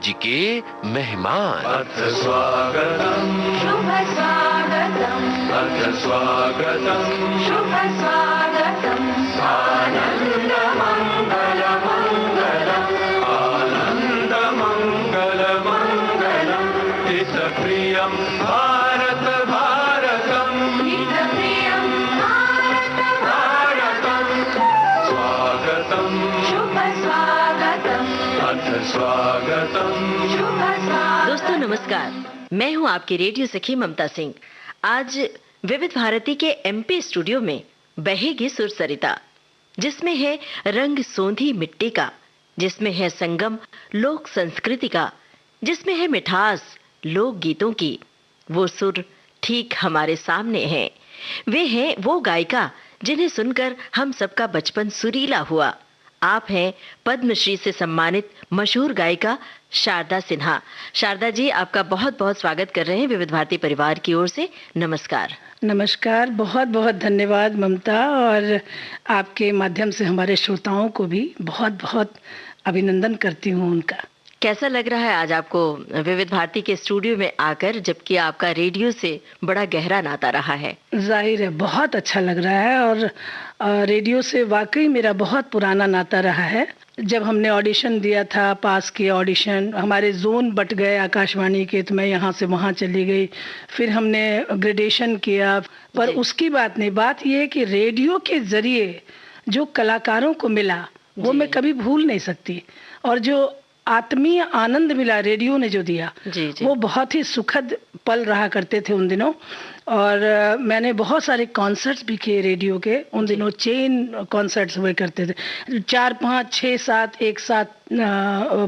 आज के मेहमान। अथ स्वागतम् शुभ स्वागतम् अथ स्वागतम् शुभ स्वागतम् आनन्द मङ्गल मङ्गलम् आनन्द मङ्गल मङ्गलम् हितप्रियं भारत भारतम् हितप्रियं भारत भारतम् स्वागतम् शुभ स्वागतम् अथ स्वागतम् शुभ स्वागतम्। दोस्तों नमस्कार, मैं हूं आपकी रेडियो सखी ममता सिंह। आज विविध भारती के एमपी स्टूडियो में बहेगी सुर सरिता, जिसमें है रंग सोंधी मिट्टी का, जिसमें है संगम लोक संस्कृति का, जिसमें है मिठास लोक गीतों की। वो सुर ठीक हमारे सामने हैं। वे हैं वो गायिका जिन्हें सुनकर हम सबका बचपन सुरीला हुआ। आप हैं पद्मश्री से सम्मानित मशहूर गायिका शारदा सिन्हा। शारदा जी, आपका बहुत बहुत स्वागत कर रहे हैं विविध भारती परिवार की ओर से। नमस्कार। नमस्कार, बहुत बहुत धन्यवाद ममता, और आपके माध्यम से हमारे श्रोताओं को भी बहुत बहुत अभिनंदन करती हूँ उनका। कैसा लग रहा है आज आपको विविध भारती के स्टूडियो में आकर, जबकि आपका रेडियो से बड़ा गहरा नाता रहा है? जाहिर है बहुत अच्छा लग रहा है, और रेडियो से वाकई मेरा बहुत पुराना नाता रहा है। जब हमने ऑडिशन दिया था, पास किया ऑडिशन, हमारे जोन बट गए आकाशवाणी के, तो मैं यहाँ से वहाँ चली गई, फिर हमने ग्रेडेशन किया। पर उसकी बात नहीं, बात यह है कि रेडियो के जरिए जो कलाकारों को मिला वो मैं कभी भूल नहीं सकती, और जो आत्मीय आनंद मिला रेडियो ने जो दिया वो बहुत ही सुखद पल रहा करते थे उन दिनों। और मैंने बहुत सारे कॉन्सर्ट्स भी किए रेडियो के। उन दिनों चेन कॉन्सर्ट्स हुए करते थे, 4, 5, 6, 7 एक साथ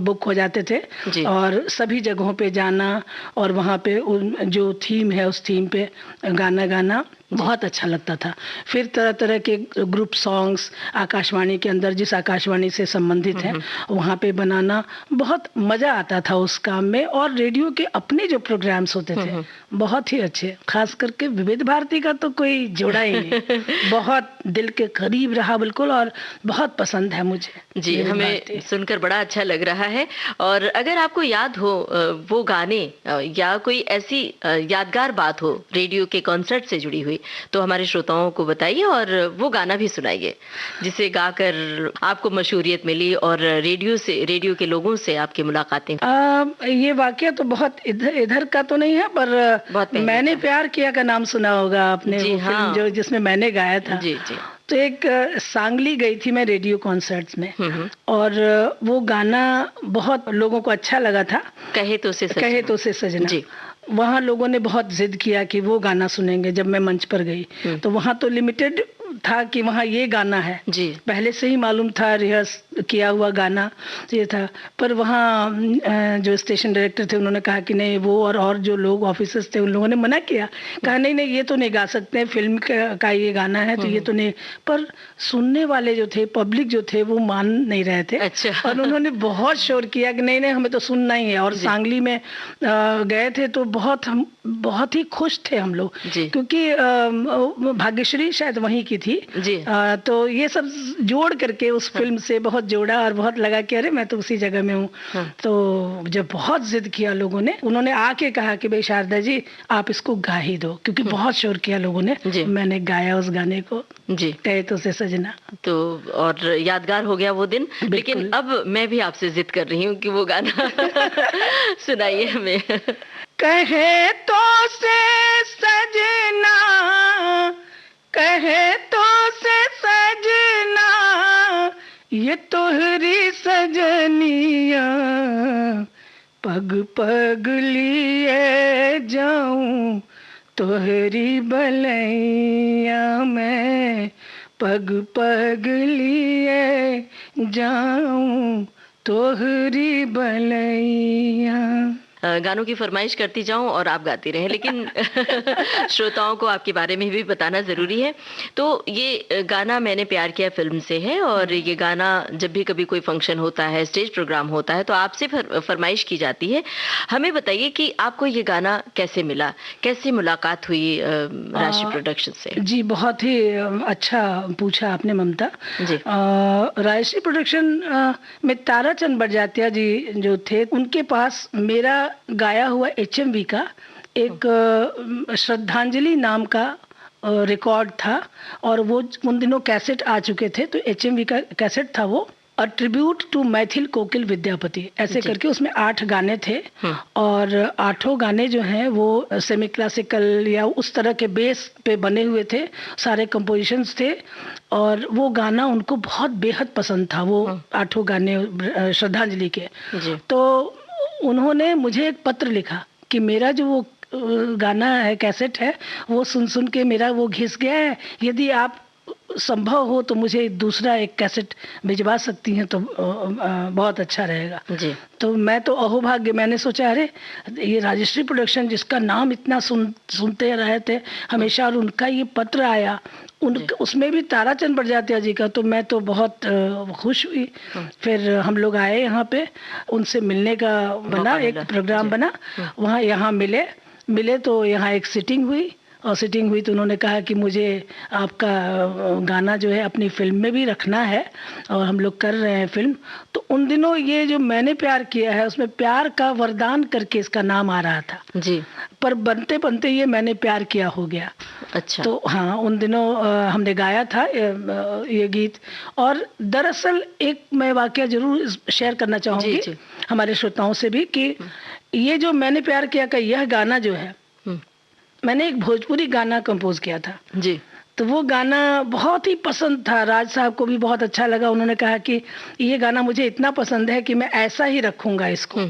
बुक हो जाते थे, और सभी जगहों पे जाना और वहाँ पे जो थीम है उस थीम पे गाना गाना बहुत अच्छा लगता था। फिर तरह तरह के ग्रुप सॉन्ग्स आकाशवाणी के अंदर, जिस आकाशवाणी से संबंधित हैं, वहाँ पे बनाना बहुत मज़ा आता था उस काम में। और रेडियो के अपने जो प्रोग्राम्स होते थे बहुत ही अच्छे, खास करके विविध भारती का तो कोई जोड़ा ही नहीं। बहुत दिल के करीब रहा बिल्कुल, और बहुत पसंद है मुझे जी। हमें सुनकर बड़ा अच्छा लग रहा है। और अगर आपको याद हो वो गाने या कोई ऐसी यादगार बात हो रेडियो के कॉन्सर्ट से जुड़ी हुई, तो हमारे श्रोताओं को बताइए और वो गाना भी सुनाइए जिसे गाकर आपको मशहूरियत मिली और रेडियो के लोगों से आपकी मुलाकातें। ये वाकया तो बहुत इधर का तो नहीं है, पर मैंने प्यार किया का नाम सुना होगा आपने, वो फिल्म जो जिसमें मैंने गाया था। जी जी। तो एक सांगली गई थी मैं रेडियो कॉन्सर्ट्स में, और वो गाना बहुत लोगों को अच्छा लगा था, कहे तो से सजना। वहाँ लोगों ने बहुत जिद किया कि वो गाना सुनेंगे। जब मैं मंच पर गई तो वहाँ तो लिमिटेड था कि वहाँ ये गाना है जी, पहले से ही मालूम था, रिहर्स किया हुआ गाना ये था। पर वहाँ जो स्टेशन डायरेक्टर थे उन्होंने कहा कि नहीं, वो और जो लोग ऑफिसर्स थे उन लोगों ने मना किया, कहा नहीं ये तो नहीं गा सकते, फिल्म का ये गाना है तो ये तो नहीं। पर सुनने वाले जो थे, पब्लिक जो थे, वो मान नहीं रहे थे। अच्छा। और उन्होंने बहुत शोर किया कि नहीं हमें तो सुनना ही है। और सांगली में गए थे तो हम बहुत ही खुश थे हम लोग, क्योंकि भाग्यश्री शायद वहीं की थी जी। तो ये सब जोड़ करके उस फिल्म से बहुत जोड़ा, और बहुत लगा कि अरे मैं तो उसी जगह में हूँ। तो जब बहुत जिद किया लोगों ने, उन्होंने आके कहा कि भाई शारदा जी आप इसको गा ही दो, क्योंकि बहुत शोर किया लोगों ने। मैंने गाया उस गाने को जी, कहे तो से सजना। तो और यादगार हो गया वो दिन। लेकिन अब मैं भी आपसे जिद कर रही हूँ कि वो गाना सुनाइए हमें। कहे तो से सजना, कहे तो से सजना, ये तोहरी सजनिया, पग पग लिए जाऊं तोहरी बलैया में, पग पग लिए जाऊं तोहरी बलैया। गानों की फरमाइश करती जाऊं और आप गाती रहें, लेकिन श्रोताओं को आपके बारे में भी बताना ज़रूरी है। तो ये गाना मैंने प्यार किया फिल्म से है, और ये गाना जब भी कभी कोई फंक्शन होता है, स्टेज प्रोग्राम होता है, तो आपसे फरमाइश की जाती है। हमें बताइए कि आपको ये गाना कैसे मिला, कैसे मुलाकात हुई राजश्री प्रोडक्शन से? जी, बहुत ही अच्छा पूछा आपने ममता जी। राजश्री प्रोडक्शन में ताराचंद बड़जात्या जी जो थे, उनके पास मेरा गाया हुआ HMV का एक श्रद्धांजलि नाम का रिकॉर्ड था, और वो उन दिनों कैसेट आ चुके थे, तो HMV का कैसेट था वो, अ ट्रिब्यूट टू मैथिल कोकिल विद्यापति ऐसे करके। उसमें 8 गाने थे, और 8 गाने जो हैं वो सेमी क्लासिकल या उस तरह के बेस पे बने हुए थे, सारे कंपोजिशंस थे, और वो गाना उनको बहुत बेहद पसंद था, वो 8 गाने श्रद्धांजलि के। तो उन्होंने मुझे एक पत्र लिखा कि मेरा जो वो गाना है, कैसेट है, वो सुन सुन के मेरा वो घिस गया है, यदि आप संभव हो तो मुझे दूसरा एक कैसेट भिजवा सकती हैं तो बहुत अच्छा रहेगा। जी। तो मैं तो अहोभाग्य, मैंने सोचा अरे ये राजश्री प्रोडक्शन जिसका नाम इतना सुनते रहे थे हमेशा, और उनका ये पत्र आया, उसमें भी ताराचंद बड़जात्या जी का, तो मैं तो बहुत खुश हुई। फिर हम लोग आए यहाँ पे, उनसे मिलने का बना, एक प्रोग्राम बना, वहाँ यहाँ मिले तो यहाँ एक सिटिंग हुई, और सिटिंग हुई तो उन्होंने कहा कि मुझे आपका गाना जो है अपनी फिल्म में भी रखना है, और हम लोग कर रहे हैं फिल्म। तो उन दिनों ये जो मैंने प्यार किया है, उसमें प्यार का वरदान करके इसका नाम आ रहा था जी, पर बनते बनते ये मैंने प्यार किया हो गया। अच्छा। तो हाँ, उन दिनों हमने गाया था ये गीत। और दरअसल एक मैं वाकया जरूर शेयर करना चाहूँगी हमारे श्रोताओं से भी, कि ये जो मैंने प्यार किया का यह गाना जो है, मैंने एक भोजपुरी गाना कंपोज किया था जी। तो वो गाना बहुत ही पसंद था, राज साहब को भी बहुत अच्छा लगा। उन्होंने कहा कि ये गाना मुझे इतना पसंद है कि मैं ऐसा ही रखूंगा इसको।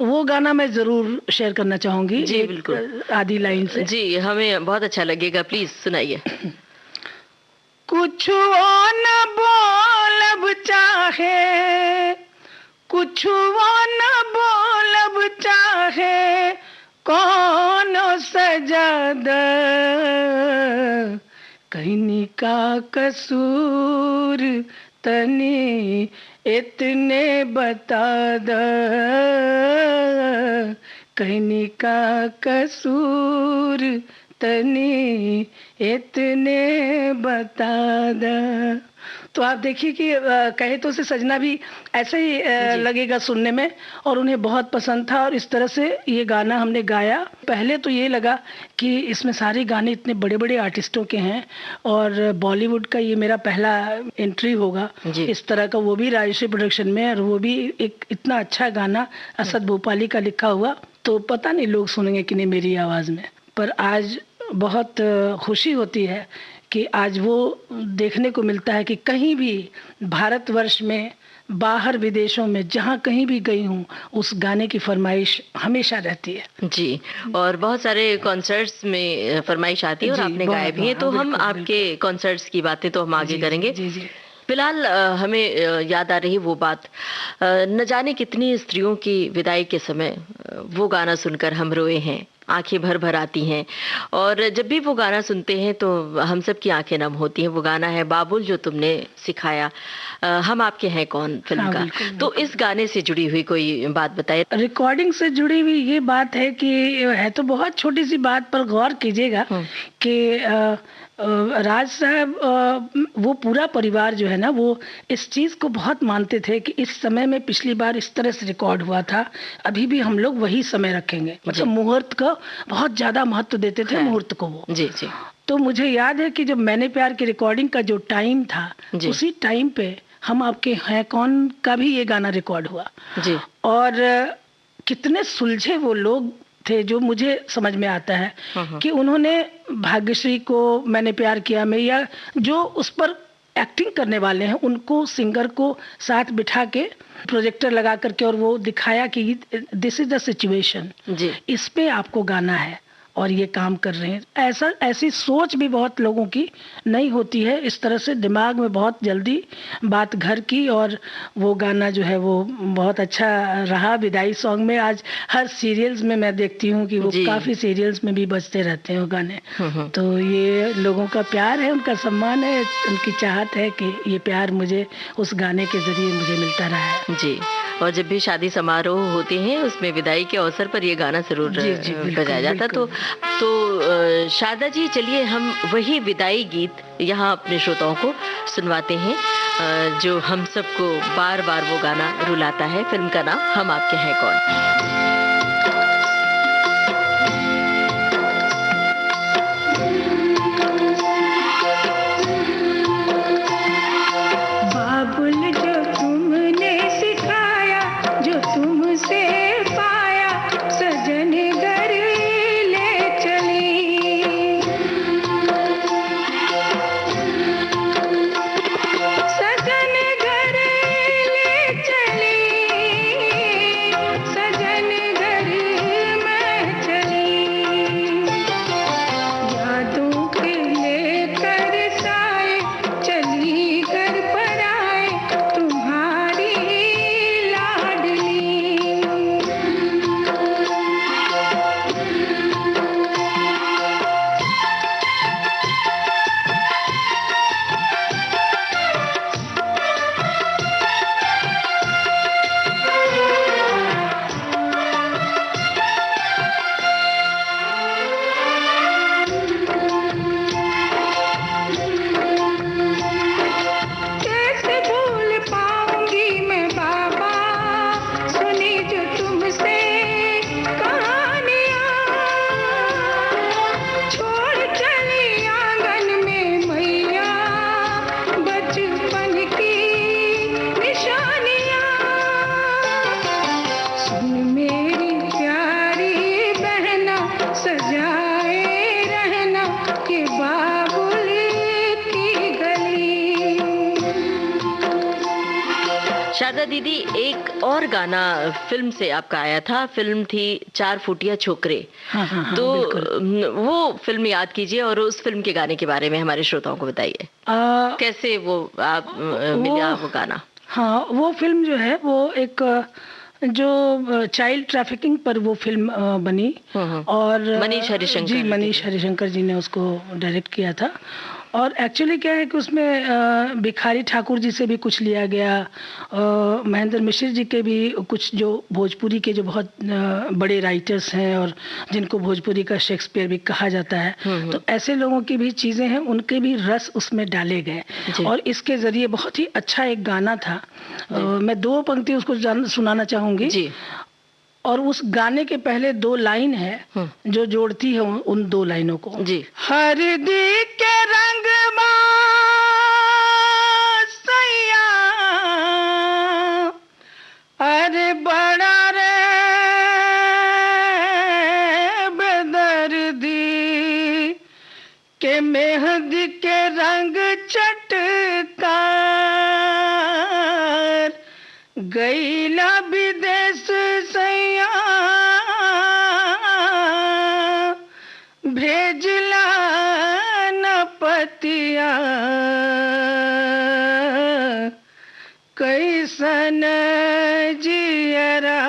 वो गाना मैं जरूर शेयर करना चाहूंगी जी, बिल्कुल आधी लाइन से। जी, हमें बहुत अच्छा लगेगा, प्लीज सुनाइए। कुछ वो न बोलब चाहे, कुछ वो न बोलब चाहे, कौन सजाद कहनी का कसूर तनी इतने बता द, कहनी का कसूर तनी इतने बता द। तो आप देखिए कि कहे तो से सजना भी ऐसे ही लगेगा सुनने में, और उन्हें बहुत पसंद था, और इस तरह से ये गाना हमने गाया। पहले तो ये लगा कि इसमें सारे गाने इतने बड़े बड़े आर्टिस्टों के हैं, और बॉलीवुड का ये मेरा पहला एंट्री होगा इस तरह का, वो भी राजश्री प्रोडक्शन में, और वो भी एक इतना अच्छा गाना असद भोपाली का लिखा हुआ। तो पता नहीं लोग सुनेंगे कि नहीं मेरी आवाज़ में, पर आज बहुत खुशी होती है कि आज वो देखने को मिलता है कि कहीं भी भारतवर्ष में, बाहर विदेशों में, जहाँ कहीं भी गई हूँ, उस गाने की फरमाइश हमेशा रहती है जी। और बहुत सारे कॉन्सर्ट्स में फरमाइश आती है, और आपने गाए भी हैं, तो हम आपके कॉन्सर्ट्स की बातें तो हम आगे करेंगे। फिलहाल हमें याद आ रही वो बात, न जाने कितनी स्त्रियों की विदाई के समय वो गाना सुनकर हम रोए हैं, आंखें भर भर आती हैं, और जब भी वो गाना सुनते हैं तो हम सब की आंखें नम होती हैं। वो गाना है बाबुल जो तुमने सिखाया, हम आपके हैं कौन फिल्म का। तो इस गाने से जुड़ी हुई कोई बात बताइए। रिकॉर्डिंग से जुड़ी हुई ये बात है कि है तो बहुत छोटी सी बात, पर गौर कीजिएगा कि राज साहब वो पूरा परिवार जो है ना, वो इस चीज़ को बहुत मानते थे कि इस समय में पिछली बार इस तरह से रिकॉर्ड हुआ था, अभी भी हम लोग वही समय रखेंगे। मतलब मुहूर्त का बहुत ज़्यादा महत्व देते थे, मुहूर्त को वो जी जी। तो मुझे याद है कि जब मैंने प्यार की रिकॉर्डिंग का जो टाइम था, उसी टाइम पे हम आपके हैं कौन का भी ये गाना रिकॉर्ड हुआ जी। और कितने सुलझे वो लोग थे, जो मुझे समझ में आता है कि उन्होंने भाग्यश्री को मैंने प्यार किया में, या जो उस पर एक्टिंग करने वाले हैं उनको, सिंगर को साथ बिठा के प्रोजेक्टर लगा करके, और वो दिखाया कि दिस इज द सिचुएशन, इस पे आपको गाना है, और ये काम कर रहे हैं। ऐसी सोच भी बहुत लोगों की नहीं होती है। इस तरह से दिमाग में बहुत जल्दी बात घर की, और वो गाना जो है वो बहुत अच्छा रहा विदाई सॉन्ग में। आज हर सीरियल्स में मैं देखती हूँ कि वो काफी सीरियल्स में भी बजते रहते हैं वो गाने। तो ये लोगों का प्यार है, उनका सम्मान है, उनकी चाहत है कि ये प्यार मुझे उस गाने के जरिए मुझे मिलता रहा है। जी, और जब भी शादी समारोह होते हैं उसमें विदाई के अवसर पर ये गाना जरूर बजाया जाता। तो शारदा जी, चलिए हम वही विदाई गीत यहाँ अपने श्रोताओं को सुनवाते हैं जो हम सबको बार बार वो गाना रुलाता है। फिल्म का नाम हम आपके हैं कौन। शारदा दीदी, एक और गाना फिल्म से आपका आया था, फिल्म थी चार फुटिया छोकरे। हाँ, तो वो फिल्म याद कीजिए और उस फिल्म के गाने के बारे में हमारे श्रोताओं को बताइए। कैसे वो आप मिला वो गाना? हाँ, वो फिल्म जो है वो एक जो चाइल्ड ट्रैफिकिंग पर वो फिल्म बनी, और मनीष हरिशंकर जी ने उसको डायरेक्ट किया था। और एक्चुअली क्या है कि उसमें भिखारी ठाकुर जी से भी कुछ लिया गया, महेंद्र मिश्र जी के भी कुछ, जो भोजपुरी के जो बहुत बड़े राइटर्स हैं और जिनको भोजपुरी का शेक्सपियर भी कहा जाता है, तो ऐसे लोगों की भी चीज़ें हैं, उनके भी रस उसमें डाले गए और इसके ज़रिए बहुत ही अच्छा एक गाना था। मैं दो पंक्ति उसको सुनाना चाहूँगी जी। और उस गाने के पहले दो लाइन है जो जोड़ती है उन दो लाइनों को जी। हरदी के रंग सैया, अरे बड़ा रे बेदर्दी के मेहंदी के रंग चटकार, गईला विदेश सैया भेजला न पतिया, कैसन जियरा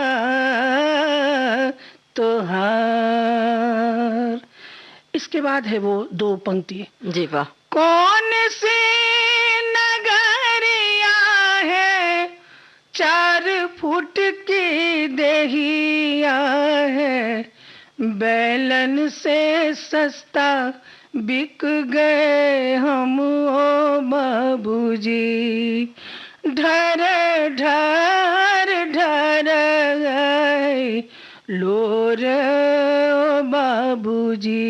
तोहार। इसके बाद है वो दो पंक्ति जी। वाह। कौन सी नगरिया है, 4 फुट की देहिया है, बैलन से सस्ता बिक गए हम ओ बाबूजी, ढर ढर ढर गए लोर ओ बाबूजी।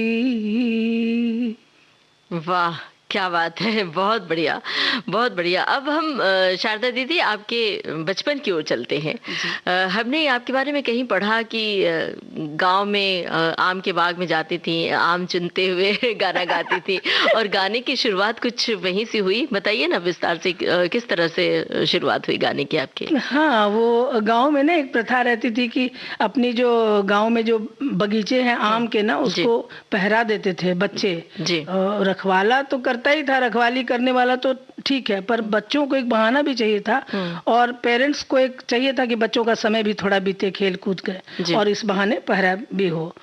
वाह, क्या बात है, बहुत बढ़िया, बहुत बढ़िया। अब हम शारदा दीदी आपके बचपन की ओर चलते हैं। हमने आपके बारे में कहीं पढ़ा कि गांव में आम के बाग में जाती थी, आम चुनते हुए गाना गाती थी और गाने की शुरुआत कुछ वहीं से हुई। बताइए ना विस्तार से, किस तरह से शुरुआत हुई गाने की आपकी? हाँ, वो गांव में ना एक प्रथा रहती थी कि अपनी जो गांव में जो बगीचे हैं आम के ना, उसको पहरा देते थे बच्चे। रखवाला तो करता ही था, रखवाली करने वाला तो ठीक है, पर बच्चों को एक बहाना भी चाहिए था और पेरेंट्स को एक चाहिए था कि बच्चों का समय भी थोड़ा बीते खेल कूद के, और इस बहाने पहरा भी हो।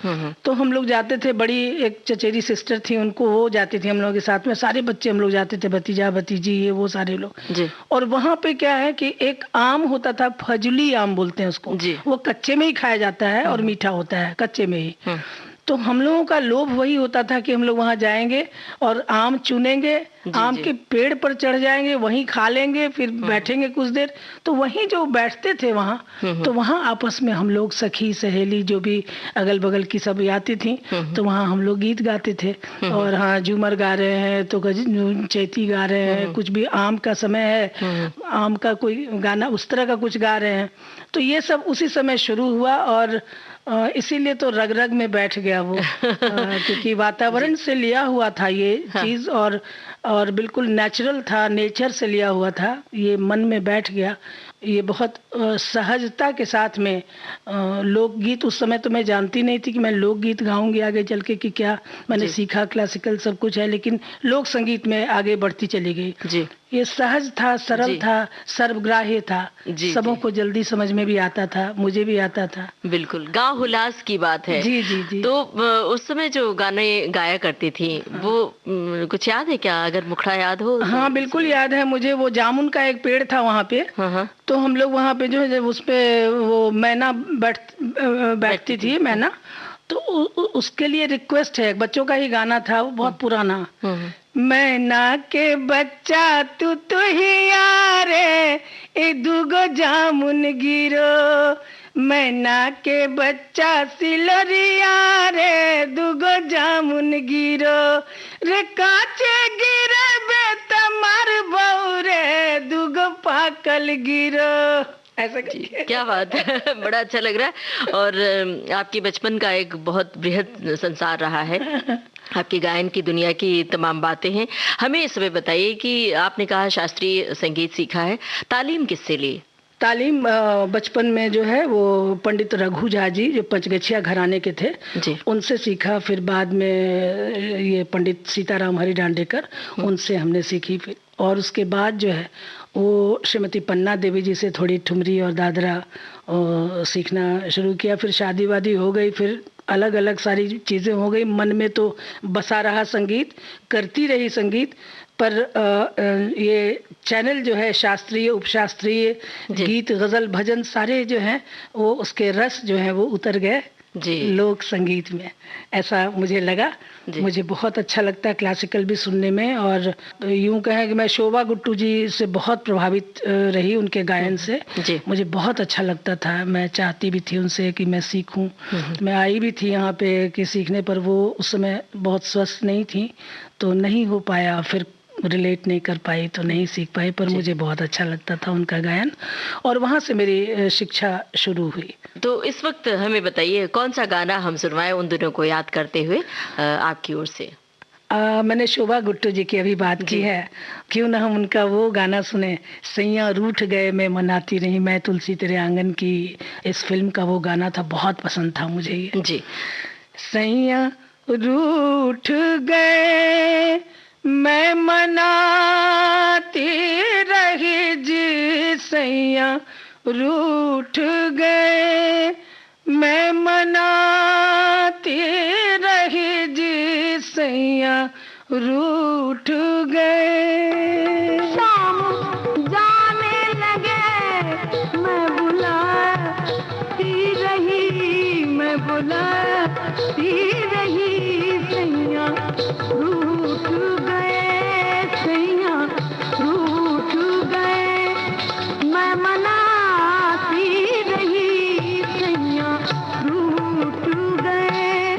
तो हम लोग जाते थे, बड़ी एक चचेरी सिस्टर थी, उनको वो जाती थी हम लोगों के साथ में, सारे बच्चे हम लोग जाते थे, भतीजा भतीजी ये वो सारे लोग। और वहाँ पे क्या है कि एक आम होता था, फजली आम बोलते हैं उसको, वो कच्चे में ही खाया जाता है और मीठा होता है कच्चे में ही। तो हम लोगों का लोभ वही होता था कि हम लोग वहाँ जाएंगे और आम चुनेंगे, आम के पेड़ पर चढ़ जाएंगे, वहीं खा लेंगे, फिर बैठेंगे कुछ देर। तो वहीं जो बैठते थे वहाँ, तो वहाँ आपस में हम लोग सखी सहेली जो भी अगल बगल की सब आती थी, तो वहाँ हम लोग गीत गाते थे। और हाँ, झूमर गा रहे हैं तो चैती गा रहे हैं, कुछ भी आम का समय है, आम का कोई गाना उस तरह का कुछ गा रहे हैं। तो ये सब उसी समय शुरू हुआ और इसीलिए तो रग रग में बैठ गया वो, क्योंकि वातावरण से लिया हुआ था ये चीज, और बिल्कुल नेचुरल था, नेचर से लिया हुआ था, ये मन में बैठ गया। ये बहुत सहजता के साथ में लोकगीत, उस समय तो मैं जानती नहीं थी कि मैं लोकगीत गाऊंगी आगे चल के, कि क्या मैंने सीखा, क्लासिकल सब कुछ है, लेकिन लोक संगीत में आगे बढ़ती चली गई। ये सहज था, सरल था, सर्वग्राह्य था, सबों को जल्दी समझ में भी आता था, मुझे भी आता था। बिल्कुल, गाँव हुलास की बात है। जी। तो उस समय जो गाने गाया करती थी, वो कुछ याद है क्या, अगर मुखड़ा याद हो? हाँ बिल्कुल याद है मुझे। वो जामुन का एक पेड़ था वहाँ पे, तो हम लोग वहाँ पे जो है उस पे वो मैना बैठती थी मैना, तो उसके लिए रिक्वेस्ट है, बच्चों का ही गाना था, वो बहुत पुराना। मैना के बच्चा तू तो ही यारे, ए दुगो जामुन गिरो, मैना के बच्चा सिलरिया रे, दुगो जामुन गिरो, रे काचे गिरे बे तमार बहू रे, दुगो पाकल गिरो। ऐसा क्या बात है, बड़ा अच्छा लग रहा है। और आपकी बचपन का एक बहुत बृहद संसार रहा है, आपकी गायन की दुनिया की तमाम बातें हैं। हमें इस समय बताइए कि आपने कहा शास्त्रीय संगीत सीखा है, तालीम किससे ली? तालीम बचपन में जो है वो पंडित रघु झा जी, जो पंचगछिया घराने के थे, उनसे सीखा। फिर बाद में ये पंडित सीताराम हरि दांडेकर, उनसे हमने सीखी। फिर और उसके बाद जो है वो श्रीमती पन्ना देवी जी से थोड़ी ठुमरी और दादरा सीखना शुरू किया। फिर शादी वादी हो गई, फिर अलग अलग सारी चीज़ें हो गई, मन में तो बसा रहा संगीत, करती रही संगीत, पर ये चैनल जो है शास्त्रीय उपशास्त्रीय गीत गज़ल भजन सारे जो हैं वो उसके रस जो है वो उतर गए लोक संगीत में, ऐसा मुझे लगा। मुझे बहुत अच्छा लगता है क्लासिकल भी सुनने में, और यूं कहें कि मैं शोभा गुट्टू जी से बहुत प्रभावित रही, उनके गायन से मुझे बहुत अच्छा लगता था। मैं चाहती भी थी उनसे कि मैं सीखूं। मैं आई भी थी यहाँ पे कि सीखने, पर वो उस समय बहुत स्वस्थ नहीं थी तो नहीं हो पाया, फिर रिलेट नहीं कर पाई तो नहीं सीख पाई, पर मुझे बहुत अच्छा लगता था उनका गायन, और वहाँ से मेरी शिक्षा शुरू हुई। तो इस वक्त हमें बताइए कौन सा गाना हम सुनवाएं उन दिनों को याद करते हुए आपकी ओर से? मैंने शोभा गुट्टू जी की अभी बात की है, क्यों ना हम उनका वो गाना सुने, सैया रूठ गए मैं मनाती रही, मैं तुलसी तेरे आंगन की, इस फिल्म का वो गाना था, बहुत पसंद था मुझे ये। जी। सैया रूठ गए मैं मनाती रही जी, सैया रूठ गए मैं मनाती रही जी, सैया रूठ गए। शाम जाने लगे मैं बुलाती रही, मैं बुलाती रही, सैया रूठ गए, सैया रूठ गए मैं मनाती रही, सैया रूठ गए।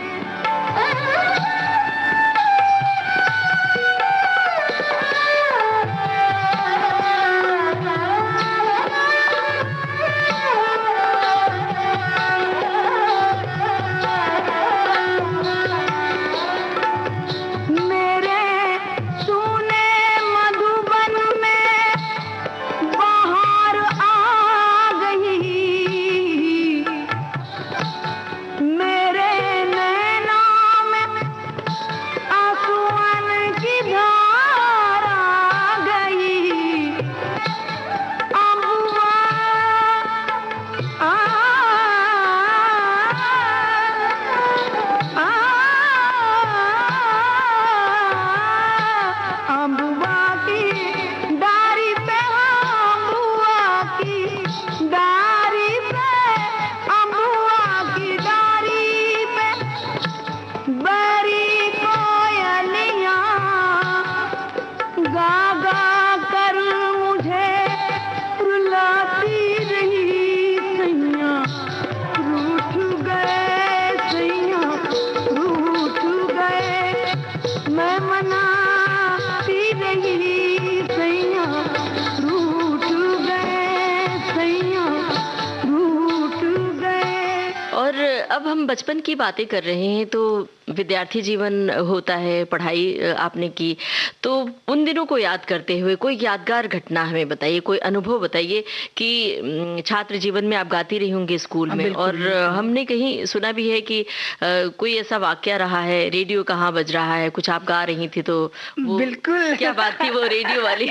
अब हम बचपन की बातें कर रहे हैं, तो विद्यार्थी जीवन होता है, पढ़ाई आपने की, तो उन दिनों को याद करते हुए कोई यादगार घटना हमें बताइए, कोई अनुभव बताइए कि छात्र जीवन में आप गाती रही होंगी स्कूल में, और हमने कहीं सुना भी है कि कोई ऐसा वाकया रहा है, रेडियो कहाँ बज रहा है, कुछ आप गा रही थी, तो बिल्कुल क्या बात थी वो रेडियो वाली?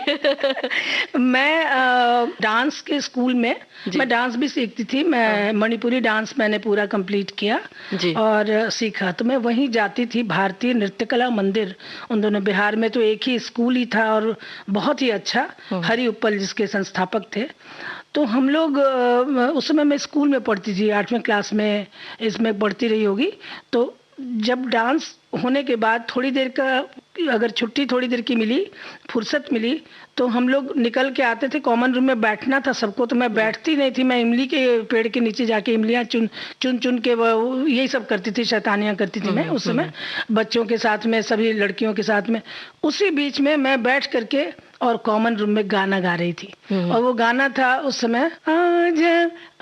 मैं डांस के स्कूल में मैं डांस भी सीखती थी। मैं मणिपुरी डांस मैंने पूरा कंप्लीट किया और सीखा, तो मैं वहीं जाती थी, भारतीय नृत्य कला मंदिर। उन दोनों बिहार में तो एक ही स्कूल ही था और बहुत ही अच्छा, हरि उपल जिसके संस्थापक थे। तो हम लोग उस समय मैं स्कूल में पढ़ती थी, 8वीं क्लास में इसमें पढ़ती रही होगी। तो जब डांस होने के बाद थोड़ी देर का अगर छुट्टी थोड़ी देर की मिली, फुर्सत मिली, तो हम लोग निकल के आते थे। कॉमन रूम में बैठना था सबको, तो मैं बैठती नहीं थी, मैं इमली के पेड़ के नीचे जाके इमलियाँ चुन के यही सब करती थी, शैतानियाँ करती थी मैं उस समय बच्चों के साथ में, सभी लड़कियों के साथ में। उसी बीच में मैं बैठ करके और कॉमन रूम में गाना गा रही थी, और वो गाना था उस समय, आज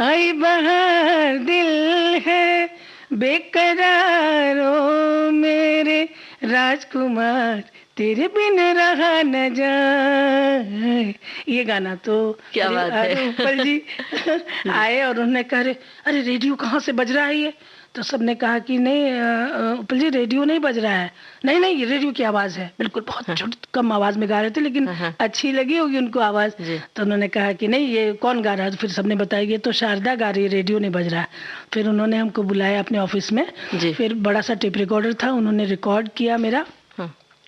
आई बहार दिल है बेकरारो मेरे राजकुमार, तेरे बिन रहा न जाए। ये गाना तो क्या बात है। उपल जी आए और उन्होंने कहा, अरे रेडियो कहाँ से बज रहा है ये? तो सबने कहा कि नहीं उपल जी, रेडियो नहीं बज रहा है। नहीं नहीं, ये रेडियो की आवाज़ है। बिल्कुल बहुत कम आवाज़ में गा रहे थे, लेकिन अच्छी लगी होगी उनको आवाज़। तो उन्होंने कहा कि नहीं, ये कौन गा रहा है? तो फिर सबने बताया ये तो शारदा गा रही है, रेडियो नहीं बज रहा है। फिर उन्होंने हमको बुलाया अपने ऑफिस में, फिर बड़ा सा टेप रिकॉर्डर था, उन्होंने रिकॉर्ड किया मेरा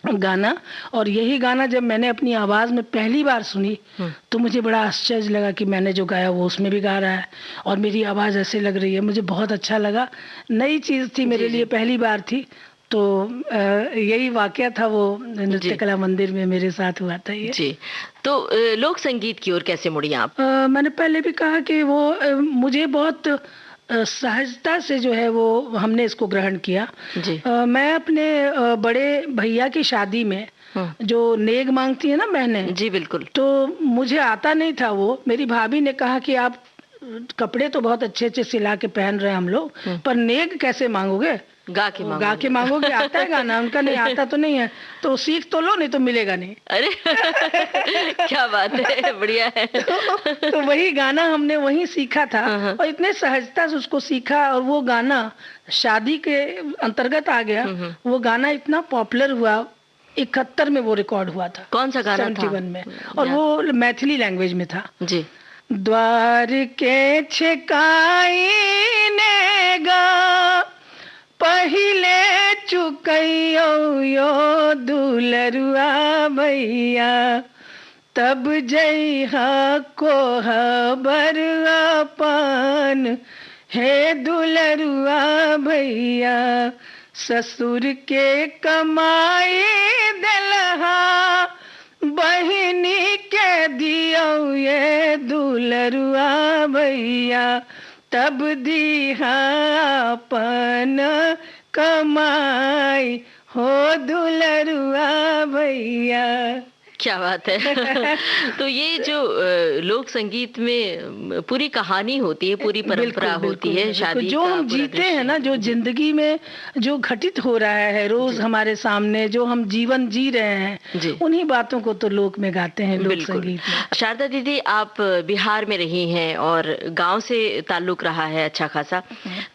गाना। और यही गाना जब मैंने अपनी आवाज़ में पहली बार सुनी तो मुझे बड़ा आश्चर्य लगा कि मैंने जो गाया वो उसमें भी गा रहा है और मेरी आवाज़ ऐसे लग रही है। मुझे बहुत अच्छा लगा, नई चीज़ थी मेरे लिए, पहली बार थी। तो यही वाकया था, वो नृत्य कला मंदिर में मेरे साथ हुआ था ये। जी, तो लोक संगीत की ओर कैसे मुड़ी आप? मैंने पहले भी कहा कि वो मुझे बहुत सहजता से जो है वो हमने इसको ग्रहण किया। मैं अपने बड़े भैया की शादी में जो नेग मांगती है ना बहनें, जी बिल्कुल, तो मुझे आता नहीं था वो। मेरी भाभी ने कहा कि आप कपड़े तो बहुत अच्छे अच्छे सिला के पहन रहे हैं हम लोग, पर नेग कैसे मांगोगे? गा के मांगोगे। आता है गाना? उनका नहीं आता तो नहीं है, तो सीख तो लो, नहीं तो मिलेगा नहीं। अरे क्या बात है, बढ़िया है। तो वही गाना हमने वहीं सीखा था और इतने सहजता से उसको सीखा, और वो गाना शादी के अंतर्गत आ गया। वो गाना इतना पॉपुलर हुआ, 71 में वो रिकॉर्ड हुआ था। कौन सा गाना 71 में, और वो मैथिली लैंग्वेज में था। जी। द्वार के छकाई ने गा पहिले चुकैयो यो दुलरुआ भैया, तब जइहा को खबर अपन हे दुलरुआ भैया, ससुर के कमाई दलहा बहिनी के दियो ये दुलरुआ भैया, तब दीहा अपन कमाई हो दुलरुआ भैया। क्या बात है। तो ये जो लोक संगीत में पूरी कहानी होती है, पूरी परंपरा होती है शादी जो हम जीते हैं ना, जो जिंदगी में जो घटित हो रहा है रोज हमारे सामने, जो हम जीवन जी रहे हैं, उन्हीं बातों को तो लोक में गाते हैं, लोक संगीत में। शारदा दीदी, आप बिहार में रही हैं और गांव से ताल्लुक रहा है अच्छा खासा,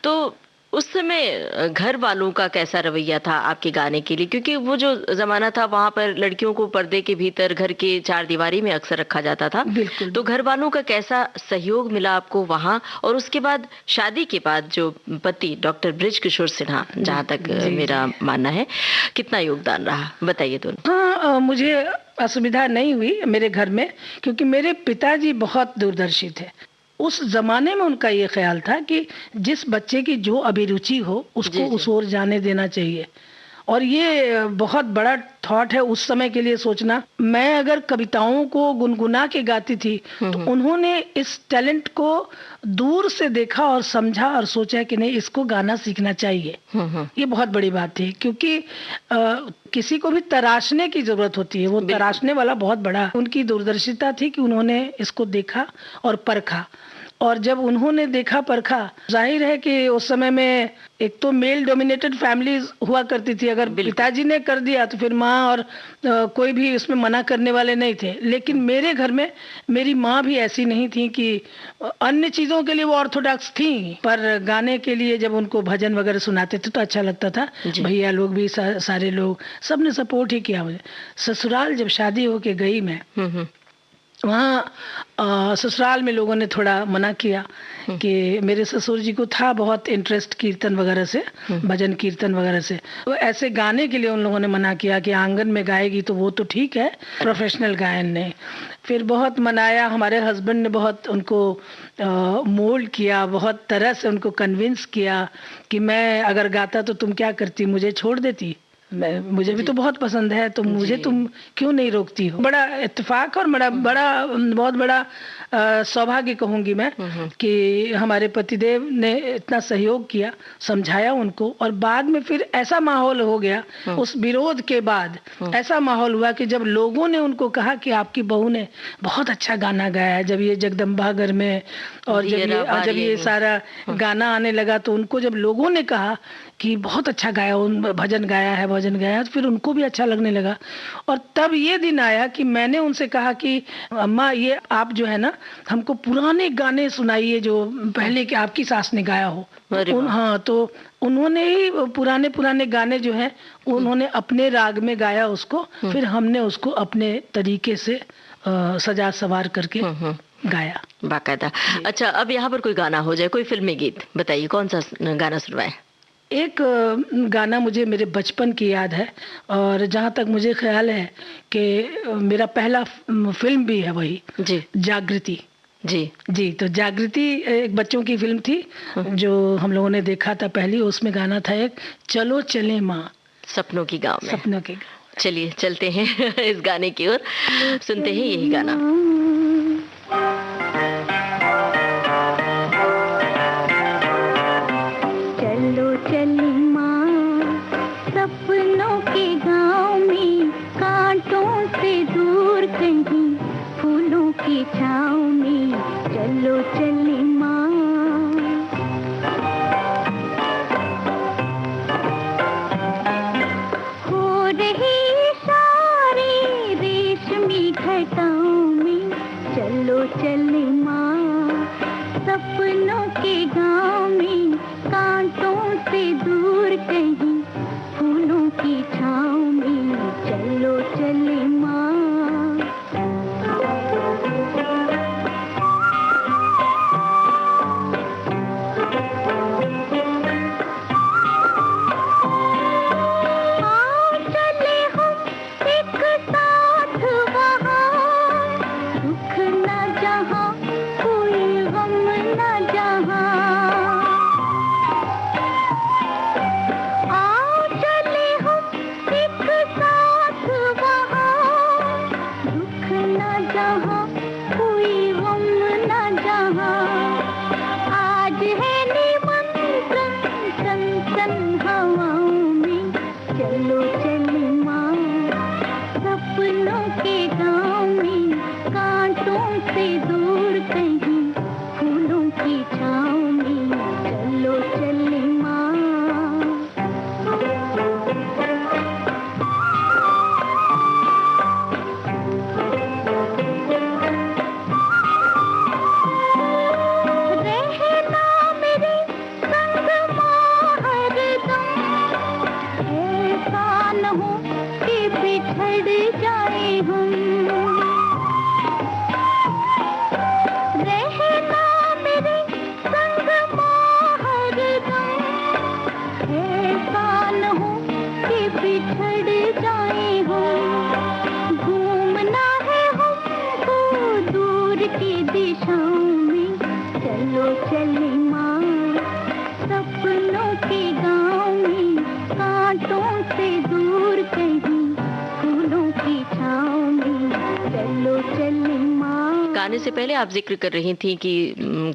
तो उस समय घर वालों का कैसा रवैया था आपके गाने के लिए? क्योंकि वो जो जमाना था वहाँ पर लड़कियों को पर्दे के भीतर घर के चार दीवारी में अक्सर रखा जाता था। तो घर वालों का कैसा सहयोग मिला आपको वहाँ? और उसके बाद शादी के बाद जो पति डॉक्टर बृज किशोर सिन्हा, जहाँ तक मेरा मानना है, कितना योगदान रहा, बताइए दोनों। हाँ, मुझे असुविधा नहीं हुई मेरे घर में, क्योंकि मेरे पिताजी बहुत दूरदर्शी थे। उस जमाने में उनका ये ख्याल था कि जिस बच्चे की जो अभिरुचि हो उसको उस ओर जाने देना चाहिए, और ये बहुत बड़ा थॉट है उस समय के लिए सोचना। मैं अगर कविताओं को गुनगुना के गाती थी तो उन्होंने इस टैलेंट को दूर से देखा और समझा और सोचा कि नहीं, इसको गाना सीखना चाहिए। ये बहुत बड़ी बात थी, क्योंकि किसी को भी तराशने की जरूरत होती है, वो तराशने वाला बहुत बड़ा उनकी दूरदर्शिता थी कि उन्होंने इसको देखा और परखा। और जब उन्होंने देखा परखा, जाहिर है कि उस समय में एक तो मेल डोमिनेटेड फैमिलीज हुआ करती थी, अगर पिताजी ने कर दिया तो फिर माँ और कोई भी उसमें मना करने वाले नहीं थे। लेकिन मेरे घर में मेरी माँ भी ऐसी नहीं थी कि अन्य चीज़ों के लिए वो ऑर्थोडॉक्स थी, पर गाने के लिए जब उनको भजन वगैरह सुनाते थे तो अच्छा लगता था। भैया लोग भी सारे लोग सबने सपोर्ट ही किया मुझे। ससुराल जब शादी होके गई मैं, वहाँ ससुराल में लोगों ने थोड़ा मना किया कि मेरे ससुर जी को था बहुत इंटरेस्ट कीर्तन वगैरह से, भजन कीर्तन वगैरह से, तो ऐसे गाने के लिए उन लोगों ने मना किया कि आंगन में गाएगी तो वो तो ठीक है, प्रोफेशनल गायन नहीं। फिर बहुत मनाया, हमारे हस्बैंड ने बहुत उनको मोल्ड किया, बहुत तरह से उनको कन्विंस किया कि मैं अगर गाता तो तुम क्या करती, मुझे छोड़ देती, मुझे भी तो बहुत पसंद है, तो मुझे तुम क्यों नहीं रोकती हो। बड़ा इत्तेफाक और बहुत बड़ा सौभाग्य कहूंगी मैं कि हमारे पतिदेव ने इतना सहयोग किया, समझाया उनको, और बाद में फिर ऐसा माहौल हो गया, उस विरोध के बाद ऐसा माहौल हुआ कि जब लोगों ने उनको कहा कि आपकी बहू ने बहुत अच्छा गाना गाया है, जब ये जगदम्बा घर में और जब ये सारा गाना आने लगा, तो उनको जब लोगों ने कहा कि बहुत अच्छा गाया, भजन गाया, तो फिर उनको भी अच्छा लगने लगा। और तब ये दिन आया कि मैंने उनसे कहा कि अम्मा, ये आप जो है ना, हमको पुराने गाने सुनाइए जो पहले के आपकी सास ने गाया हो। हाँ, तो उन्होंने ही पुराने गाने जो हैं उन्होंने अपने राग में गाया उसको, फिर हमने उसको अपने तरीके से सजा सवार करके गाया बाकायदा। अच्छा, अब यहाँ पर कोई गाना हो जाए, कोई फिल्मी गीत बताइए, कौन सा गाना सुनवाए? एक गाना मुझे मेरे बचपन की याद है, और जहाँ तक मुझे ख्याल है कि मेरा पहला फिल्म भी है वही जी, जागृति। जी, तो जागृति एक बच्चों की फिल्म थी जो हम लोगों ने देखा था पहली। उसमें गाना था एक, चलो चले माँ, सपनों की गाँव में। सपनों के गाँव। चलिए चलते हैं इस गाने की ओर, सुनते हैं यही गाना। चलो चले माँ, सपनों के गाँव में, कांटों से दूर कहीं फूलों की छाँव में, चलो चले माँ। हो रही सारी रेशमी घटाओं में, चलो चले माँ, सपनों के गाँव में, कांटों से दूर कहीं फूलों की छाँव में, चलो चले माँ। गाने से पहले आप जिक्र कर रही थी कि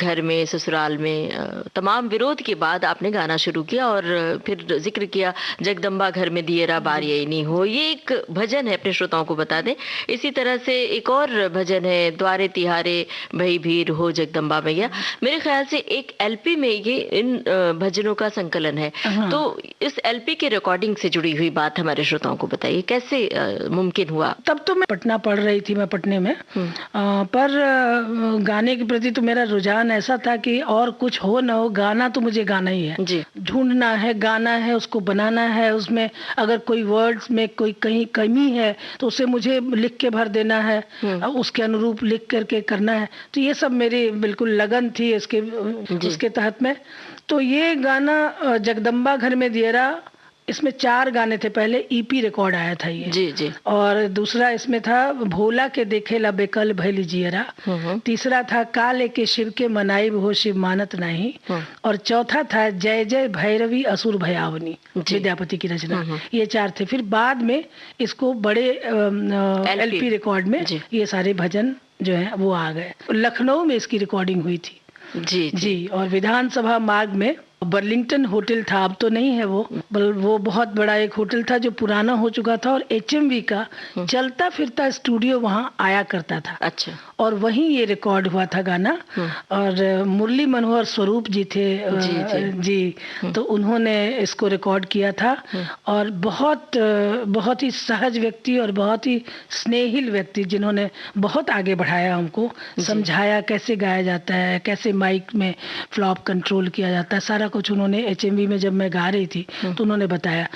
घर में, ससुराल में तमाम विरोध के बाद आपने गाना शुरू किया और फिर जिक्र किया जगदम्बा घर में दिएरा बार यही नहीं हो। ये एक भजन है, अपने श्रोताओं को बता दें। इसी तरह से एक और भजन है, द्वारे तिहारे भई भीर हो जगदम्बा मैया। मेरे ख्याल से एक एलपी में ये इन भजनों का संकलन है। तो इस एलपी के रिकॉर्डिंग से जुड़ी हुई बात हमारे श्रोताओं को बताइए, कैसे मुमकिन हुआ? तब तो मैं पटना पढ़ रही थी, मैं पटने में, पर गाने के प्रति तो मेरा रुझान ऐसा था कि और कुछ हो ना हो, गाना तो मुझे गाना ही है, ढूंढना है, गाना है, उसको बनाना है, उसमें अगर कोई वर्ड्स में कोई कहीं कमी है तो उसे मुझे लिख के भर देना है, उसके अनुरूप लिख करके करना है। तो ये सब मेरी बिल्कुल लगन थी उसके तहत में। तो ये गाना जगदम्बा घर में दिएरा, इसमें 4 गाने थे। पहले ईपी रिकॉर्ड आया था ये, जी। और दूसरा इसमें था भोला के देखे ला बेकल भैली जियरा। तीसरा था काले के शिव के मनाई हो शिव मानत नहीं। और चौथा था जय जय भैरवी असुर भयावनी, विद्यापति की रचना। ये 4 थे। फिर बाद में इसको बड़े एलपी रिकॉर्ड में ये सारे भजन जो है वो आ गए। लखनऊ में इसकी रिकॉर्डिंग हुई थी। जी। और विधानसभा मार्ग में बर्लिंगटन होटल था, अब तो नहीं है वो बहुत बड़ा एक होटल था जो पुराना हो चुका था, और एचएमवी का चलता फिरता स्टूडियो वहाँ आया करता था। अच्छा। और वहीं ये रिकॉर्ड हुआ था गाना। और मुरली मनोहर स्वरूप जी थे, जी। तो उन्होंने इसको रिकॉर्ड किया था। और बहुत ही सहज व्यक्ति और बहुत ही स्नेहिल व्यक्ति, जिन्होंने बहुत आगे बढ़ाया हमको, समझाया कैसे गाया जाता है, कैसे माइक में फ्लॉप कंट्रोल किया जाता है, सारा कुछ उन्होंने एचएमवी में जब मैं गा रही थी तो उन्होंने बताया।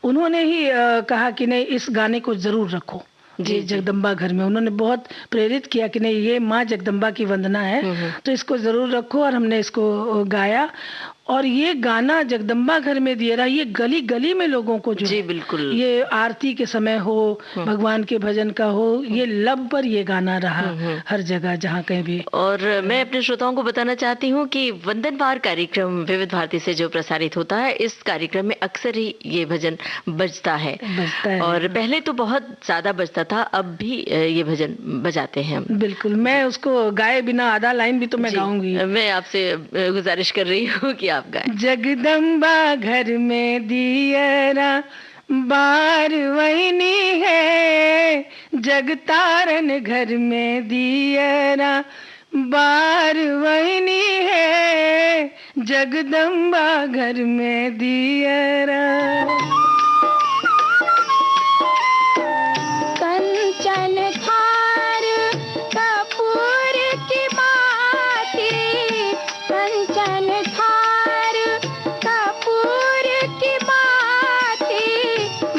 उन्होंने ही कहा कि नहीं, इस गाने को जरूर रखो जी जगदम्बा घर में। उन्होंने बहुत प्रेरित किया कि नहीं, ये माँ जगदम्बा की वंदना है तो इसको जरूर रखो। और हमने इसको गाया। और ये गाना जगदम्बा घर में दिएरा, ये गली गली में लोगों को जो बिल्कुल, ये आरती के समय हो, भगवान के भजन का हो, ये लब पर ये गाना रहा हर जगह जहाँ कहीं भी। और मैं अपने श्रोताओं को बताना चाहती हूँ कि वंदनवार कार्यक्रम विविध भारती से जो प्रसारित होता है, इस कार्यक्रम में अक्सर ही ये भजन बजता है। और पहले तो बहुत ज्यादा बजता था, अब भी ये भजन बजाते हैं हम। बिल्कुल, मैं उसको गाए बिना आधा लाइन भी तो मैं गाऊंगी। मैं आपसे गुजारिश कर रही हूँ कि आप गाएं। जगदम्बा घर में दिएरा बार वहीनी है, जगतारन घर में दिएरा बार वहीनी है, जगदम्बा घर में दिएरा। कंचन थार कपूर की बाती, कंचन थार कपूर की बाती,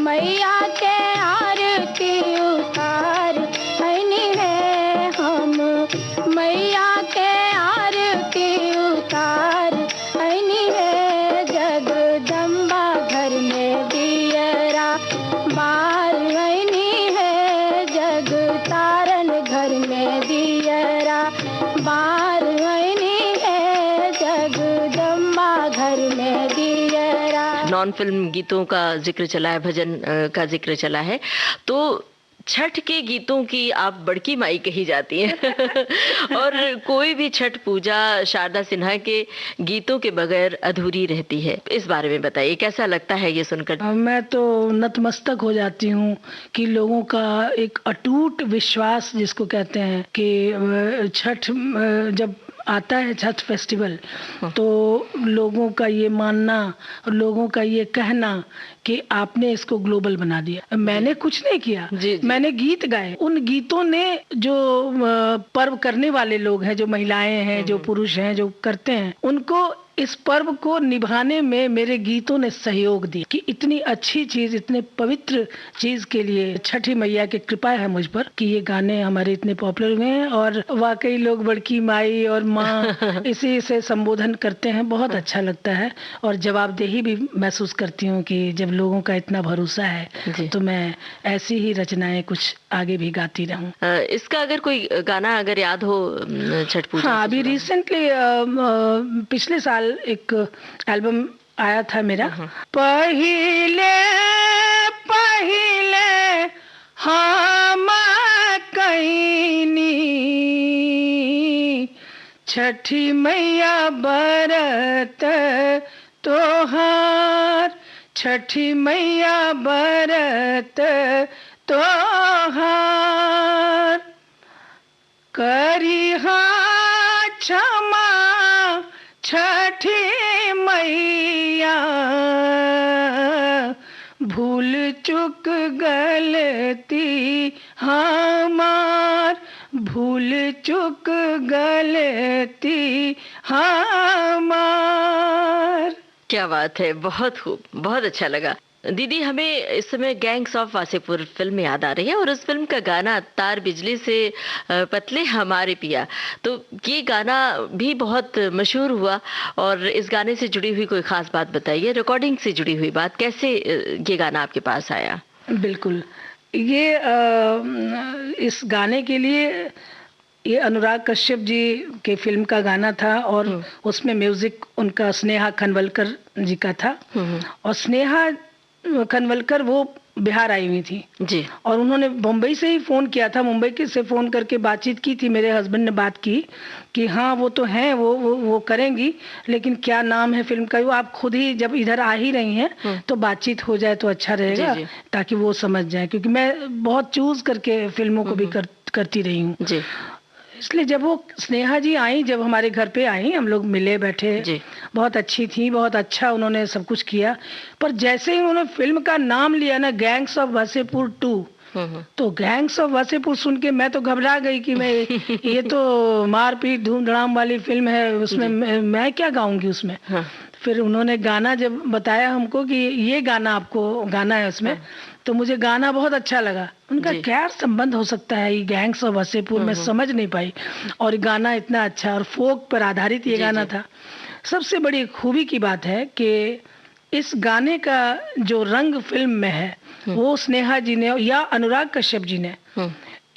मैया के आरती उतार हनी है हम, मैया के आरती उतार हनी है, जगदम्बा घर में दिएरा बार हनी है, जगतारन घर में दिएरा बार हनी है, जगदम्बा घर में दिएरा। नॉन फिल्म गीतों का जिक्र चला है, भजन का जिक्र चला है, तो छठ के गीतों की आप बड़की माई कही जाती हैं। और कोई भी छठ पूजा शारदा सिन्हा के गीतों के बगैर अधूरी रहती है। इस बारे में बताइए, कैसा लगता है ये सुनकर? मैं तो नतमस्तक हो जाती हूँ कि लोगों का एक अटूट विश्वास जिसको कहते हैं कि छठ जब आता है, छठ फेस्टिवल, तो लोगों का ये मानना, लोगों का ये कहना कि आपने इसको ग्लोबल बना दिया। मैंने कुछ नहीं किया, मैंने गीत गाए। उन गीतों ने जो पर्व करने वाले लोग हैं, जो महिलाएं हैं, जो पुरुष हैं, जो करते हैं, उनको इस पर्व को निभाने में मेरे गीतों ने सहयोग दिया कि इतनी अच्छी चीज, इतने पवित्र चीज के लिए छठी मैया की कृपा है मुझ पर कि ये गाने हमारे इतने पॉपुलर हुए हैं। और वाकई लोग बड़की माई और माँ इसी से संबोधन करते हैं, बहुत अच्छा लगता है। और जवाबदेही भी महसूस करती हूँ कि जब लोगों का इतना भरोसा है तो मैं ऐसी ही रचनाएं कुछ आगे भी गाती रहूं। इसका अगर कोई गाना अगर याद हो छठ पूजा? हाँ, अभी रिसेंटली पिछले साल एक एल्बम आया था मेरा, पहिले पहिले हम कईनी छठी मैया बरत तोहार, छठी मैया बरत तोहार, करिहा क्षमा छठी मैया, भूल चूक गलती हमार, भूल चूक गलती हमार। क्या बात है, बहुत खूब, बहुत अच्छा लगा। दीदी, हमें इस समय गैंग्स ऑफ वासेपुर फिल्म याद आ रही है और उस फिल्म का गाना तार बिजली से पतले हमारे पिया, तो ये गाना भी बहुत मशहूर हुआ। और इस गाने से जुड़ी हुई कोई खास बात बताइए, रिकॉर्डिंग से जुड़ी हुई बात, कैसे ये गाना आपके पास आया? बिल्कुल, ये इस गाने के लिए ये अनुराग कश्यप जी के फिल्म का गाना था और उसमें म्यूजिक उनका स्नेहा खनवलकर जी का था। और स्नेहा खनवलकर वो बिहार आई हुई थी जी, और उन्होंने मुंबई से ही फ़ोन किया था, मुंबई से फ़ोन करके बातचीत की थी। मेरे हस्बैंड ने बात की कि हाँ वो तो हैं, वो करेंगी, लेकिन क्या नाम है फिल्म का, वो आप खुद ही जब इधर आ ही रही हैं तो बातचीत हो जाए तो अच्छा रहेगा, ताकि वो समझ जाए, क्योंकि मैं बहुत चूज़ करके फिल्मों को भी करती रही हूँ। इसलिए जब वो स्नेहा जी आई, जब हमारे घर पे आई, हम लोग मिले बैठे, बहुत अच्छी थी, बहुत अच्छा उन्होंने सब कुछ किया। पर जैसे ही उन्होंने फिल्म का नाम लिया ना, गैंग्स ऑफ वासेपुर 2, तो गैंग्स ऑफ वासेपुर सुन के मैं तो घबरा गई कि मैं ये तो मारपीट धूमधाम वाली फिल्म है, उसमें मैं क्या गाऊंगी उसमें। फिर उन्होंने गाना जब बताया हमको कि ये गाना आपको गाना है उसमें, तो मुझे गाना बहुत अच्छा लगा। उनका क्या संबंध हो सकता है ये गैंग्स ऑफ वासेपुर, मैं समझ नहीं पाई। और गाना इतना अच्छा, और फोक पर आधारित ये गाना था। सबसे बड़ी खूबी की बात है कि इस गाने का जो रंग फिल्म में है, वो स्नेहा जी ने या अनुराग कश्यप जी ने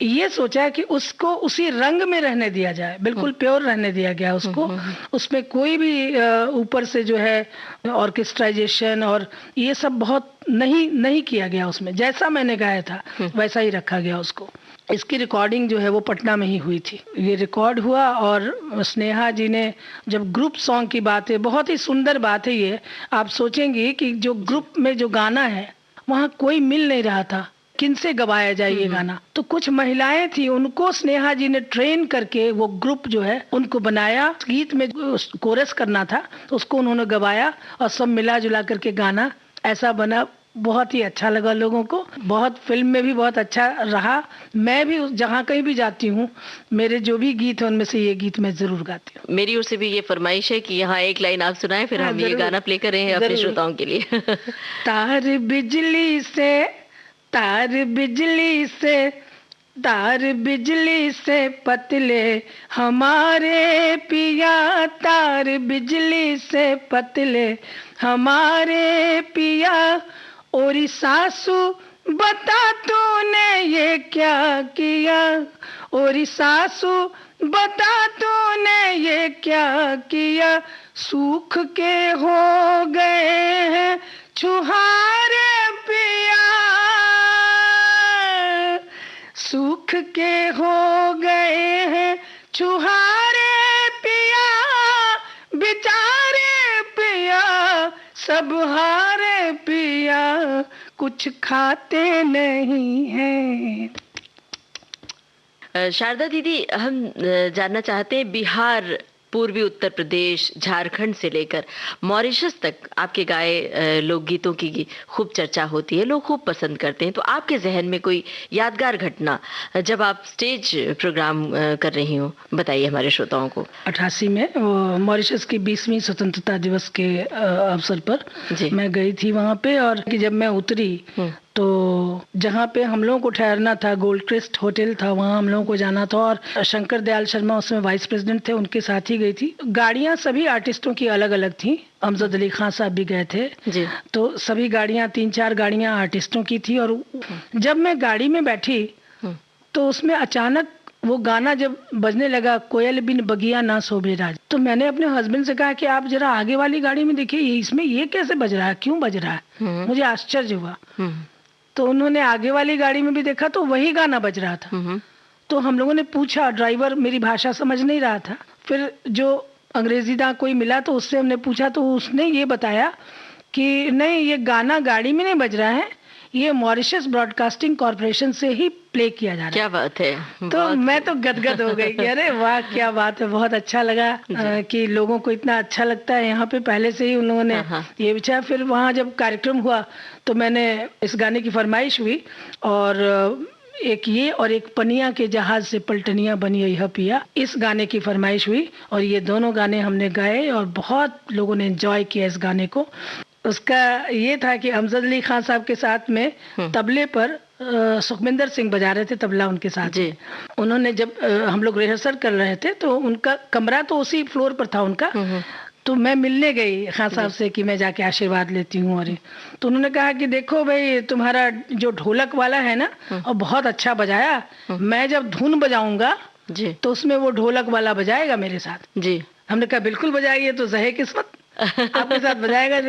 ये सोचा कि उसको उसी रंग में रहने दिया जाए, बिल्कुल प्योर रहने दिया गया उसको। उसमें कोई भी ऊपर से जो है ऑर्केस्ट्राइजेशन और ये सब बहुत नहीं किया गया उसमें। जैसा मैंने गाया था वैसा ही रखा गया उसको। इसकी रिकॉर्डिंग जो है वो पटना में ही हुई थी। ये रिकॉर्ड हुआ और स्नेहा जी ने, जब ग्रुप सॉन्ग की बात है, बहुत ही सुंदर बात है ये। आप सोचेंगे कि जो ग्रुप में जो गाना है वहाँ कोई मिल नहीं रहा था, किनसे गवाया जाए ये गाना। तो कुछ महिलाएं थी, उनको स्नेहा जी ने ट्रेन करके वो ग्रुप जो है उनको बनाया। गीत में कोरस करना था तो उसको उन्होंने गवाया और सब मिला जुला करके गाना ऐसा बना। बहुत ही अच्छा लगा लोगों को, बहुत फिल्म में भी बहुत अच्छा रहा। मैं भी जहाँ कहीं भी जाती हूँ, मेरे जो भी गीत हैं उनमें से ये गीत मैं जरूर गाती हूँ। मेरी ओर से भी ये फरमाइश है कि यहाँ एक लाइन आप सुनाएं, फिर हम ये गाना प्ले कर रहे हैं अपने श्रोताओं के लिए। तार बिजली से, तार बिजली से, तार बिजली से पतले हमारे पिया, तार बिजली से पतले हमारे पिया। और सासू बता तूने ये क्या किया, और सासू बता तूने ये क्या किया। सूख के हो गए हैं छुहारे पिया, सूख के हो गए हैं छुहारे पिया। बेचारे पिया सब हारे पिया, कुछ खाते नहीं हैं। शारदा दीदी, हम जानना चाहते हैं, बिहार, पूर्वी उत्तर प्रदेश, झारखंड से लेकर मॉरिशस तक आपके गाए लोकगीतों की खूब चर्चा होती है, लोग खूब पसंद करते हैं। तो आपके जहन में कोई यादगार घटना जब आप स्टेज प्रोग्राम कर रही हो, बताइए हमारे श्रोताओं को। 88 में मॉरिशस की 20वीं स्वतंत्रता दिवस के अवसर पर मैं गई थी वहाँ पे। और जब मैं उतरी तो जहाँ पे हम लोगों को ठहरना था, गोल्ड क्रिस्ट होटल था, वहाँ हम लोगों को जाना था। और शंकर दयाल शर्मा उसमें वाइस प्रेसिडेंट थे, उनके साथ ही गई थी। गाड़ियाँ सभी आर्टिस्टों की अलग अलग थी। अमजद अली खान साहब भी गए थे जी। तो सभी गाड़ियाँ, 3-4 गाड़ियाँ आर्टिस्टों की थी। और जब मैं गाड़ी में बैठी तो उसमें अचानक वो गाना जब बजने लगा, कोयल बिन बगिया ना शोभे राज, तो मैंने अपने हस्बैंड से कहा कि आप जरा आगे वाली गाड़ी में देखिए, इसमें ये कैसे बज रहा है, क्यों बज रहा है। मुझे आश्चर्य हुआ। तो उन्होंने आगे वाली गाड़ी में भी देखा तो वही गाना बज रहा था। तो हम लोगों ने पूछा, ड्राइवर मेरी भाषा समझ नहीं रहा था, फिर जो अंग्रेजी दां कोई मिला तो उससे हमने पूछा, तो उसने ये बताया कि नहीं, ये गाना गाड़ी में नहीं बज रहा है, ये मॉरिशस ब्रॉडकास्टिंग कॉर्पोरेशन से ही प्ले किया जा रहा है। क्या बात है। तो मैं तो गदगद हो गई कि अरे वाह क्या बात है, बहुत अच्छा लगा कि लोगों को इतना अच्छा लगता है यहाँ पे। पहले से ही उन लोगों ने ये विचार। फिर वहाँ जब कार्यक्रम हुआ तो मैंने इस गाने की फरमाइश हुई, और एक ये और एक पनिया के जहाज से पलटनिया बनी यह पिया, इस गाने की फरमाइश हुई और ये दोनों गाने हमने गाए और बहुत लोगों ने एंजॉय किया इस गाने को। उसका ये था कि अमजद अली खान साहब के साथ में तबले पर सुखविंदर सिंह बजा रहे थे तबला उनके साथ जी। उन्होंने जब हम लोग रिहर्सल कर रहे थे तो उनका कमरा तो उसी फ्लोर पर था उनका, तो मैं मिलने गई खान साहब से कि मैं जाके आशीर्वाद लेती हूँ। और तो उन्होंने कहा कि देखो भाई, तुम्हारा जो ढोलक वाला है ना और बहुत अच्छा बजाया, मैं जब धुन बजाऊंगा तो उसमें वो ढोलक वाला बजाएगा मेरे साथ जी। हमने कहा बिल्कुल बजाइए, तो ज़हे किस्मत आपके साथ बजाएगा।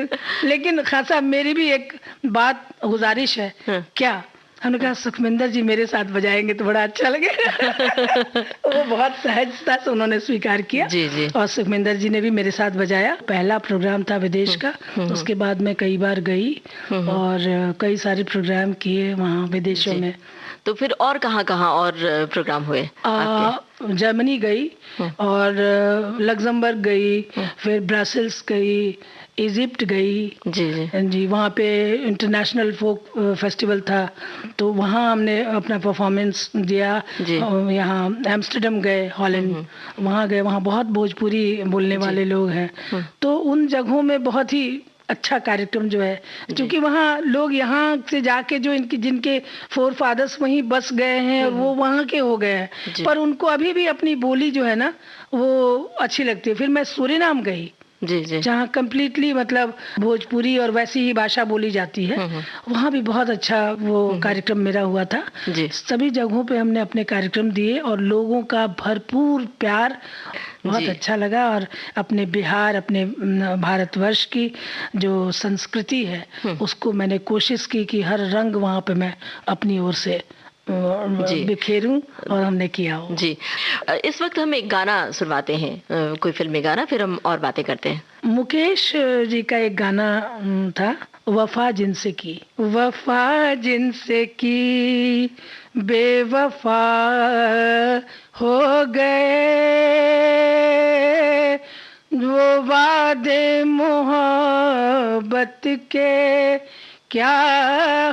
लेकिन खान साहब मेरी भी एक बात गुजारिश है। क्या? हमने कहा सुखविंदर जी मेरे साथ बजाएंगे तो बड़ा अच्छा लगेगा। वो बहुत सहजता से उन्होंने स्वीकार किया जी जी। और सुखविंदर जी ने भी मेरे साथ बजाया। पहला प्रोग्राम था विदेश का, उसके बाद मैं कई बार गई और कई सारे प्रोग्राम किए वहाँ विदेशों में। तो फिर और कहाँ और प्रोग्राम हुए? जर्मनी गई और लग्जमबर्ग गई, फिर ब्रसेल्स गई, इजिप्ट गई जी। वहाँ पे इंटरनेशनल फोक फेस्टिवल था तो वहाँ हमने अपना परफॉर्मेंस दिया। यहाँ एम्स्टर्डम गए, हॉलैंड, वहाँ गए, वहाँ बहुत भोजपुरी बोलने वाले लोग हैं। तो उन जगहों में बहुत ही अच्छा कार्यक्रम जो है, क्योंकि वहाँ लोग यहाँ से जाके जो जिनके फोर फादर्स वहीं बस गए हैं और वो वहाँ के हो गए हैं, पर उनको अभी भी अपनी बोली जो है ना वो अच्छी लगती है। फिर मैं सूरीनाम गई जी जी, जहाँ कम्प्लीटली मतलब भोजपुरी और वैसी ही भाषा बोली जाती है। वहाँ भी बहुत अच्छा वो कार्यक्रम मेरा हुआ था जी। सभी जगहों पे हमने अपने कार्यक्रम दिए और लोगों का भरपूर प्यार, बहुत अच्छा लगा। और अपने बिहार, अपने भारतवर्ष की जो संस्कृति है उसको मैंने कोशिश की कि हर रंग वहाँ पे मैं अपनी ओर से बिखेरूं और हमने किया हो जी। इस वक्त हम एक गाना सुनवाते हैं, कोई फिल्मी गाना, फिर हम और बातें करते हैं। मुकेश जी का एक गाना था, वफा जिनसे की। वफा जिनसे की बेवफा हो गए, वो वादे मोहब्बत के क्या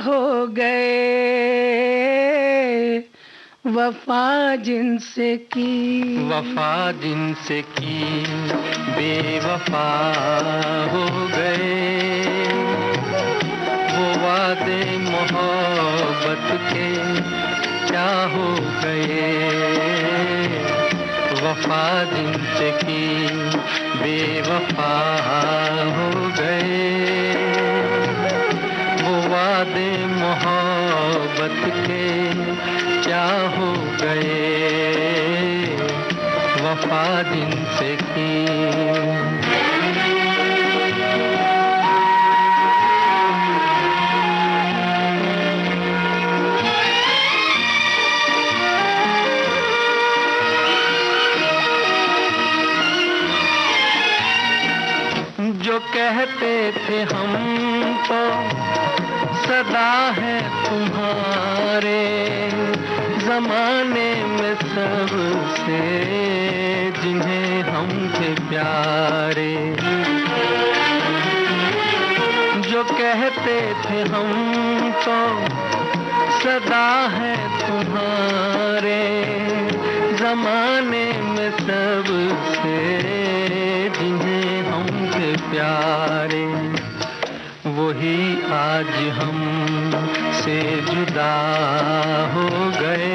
हो गए। वफा जिनसे की, वफा जिनसे की बेवफा हो गए, वो वादे मोहब्बत के क्या हो गए। वफा जिनसे की बेवफा हो गए, वादे मोहब्बत के क्या हो गए। वफा जिनसे की। जो कहते थे हम तो सदा है तुम्हारे, जमाने में सबसे जिन्हें हम थे प्यारे। जो कहते थे हम तो सदा है तुम्हारे, जमाने में सबसे जिन्हें हम थे प्यारे, वही आज हम से जुदा हो गए।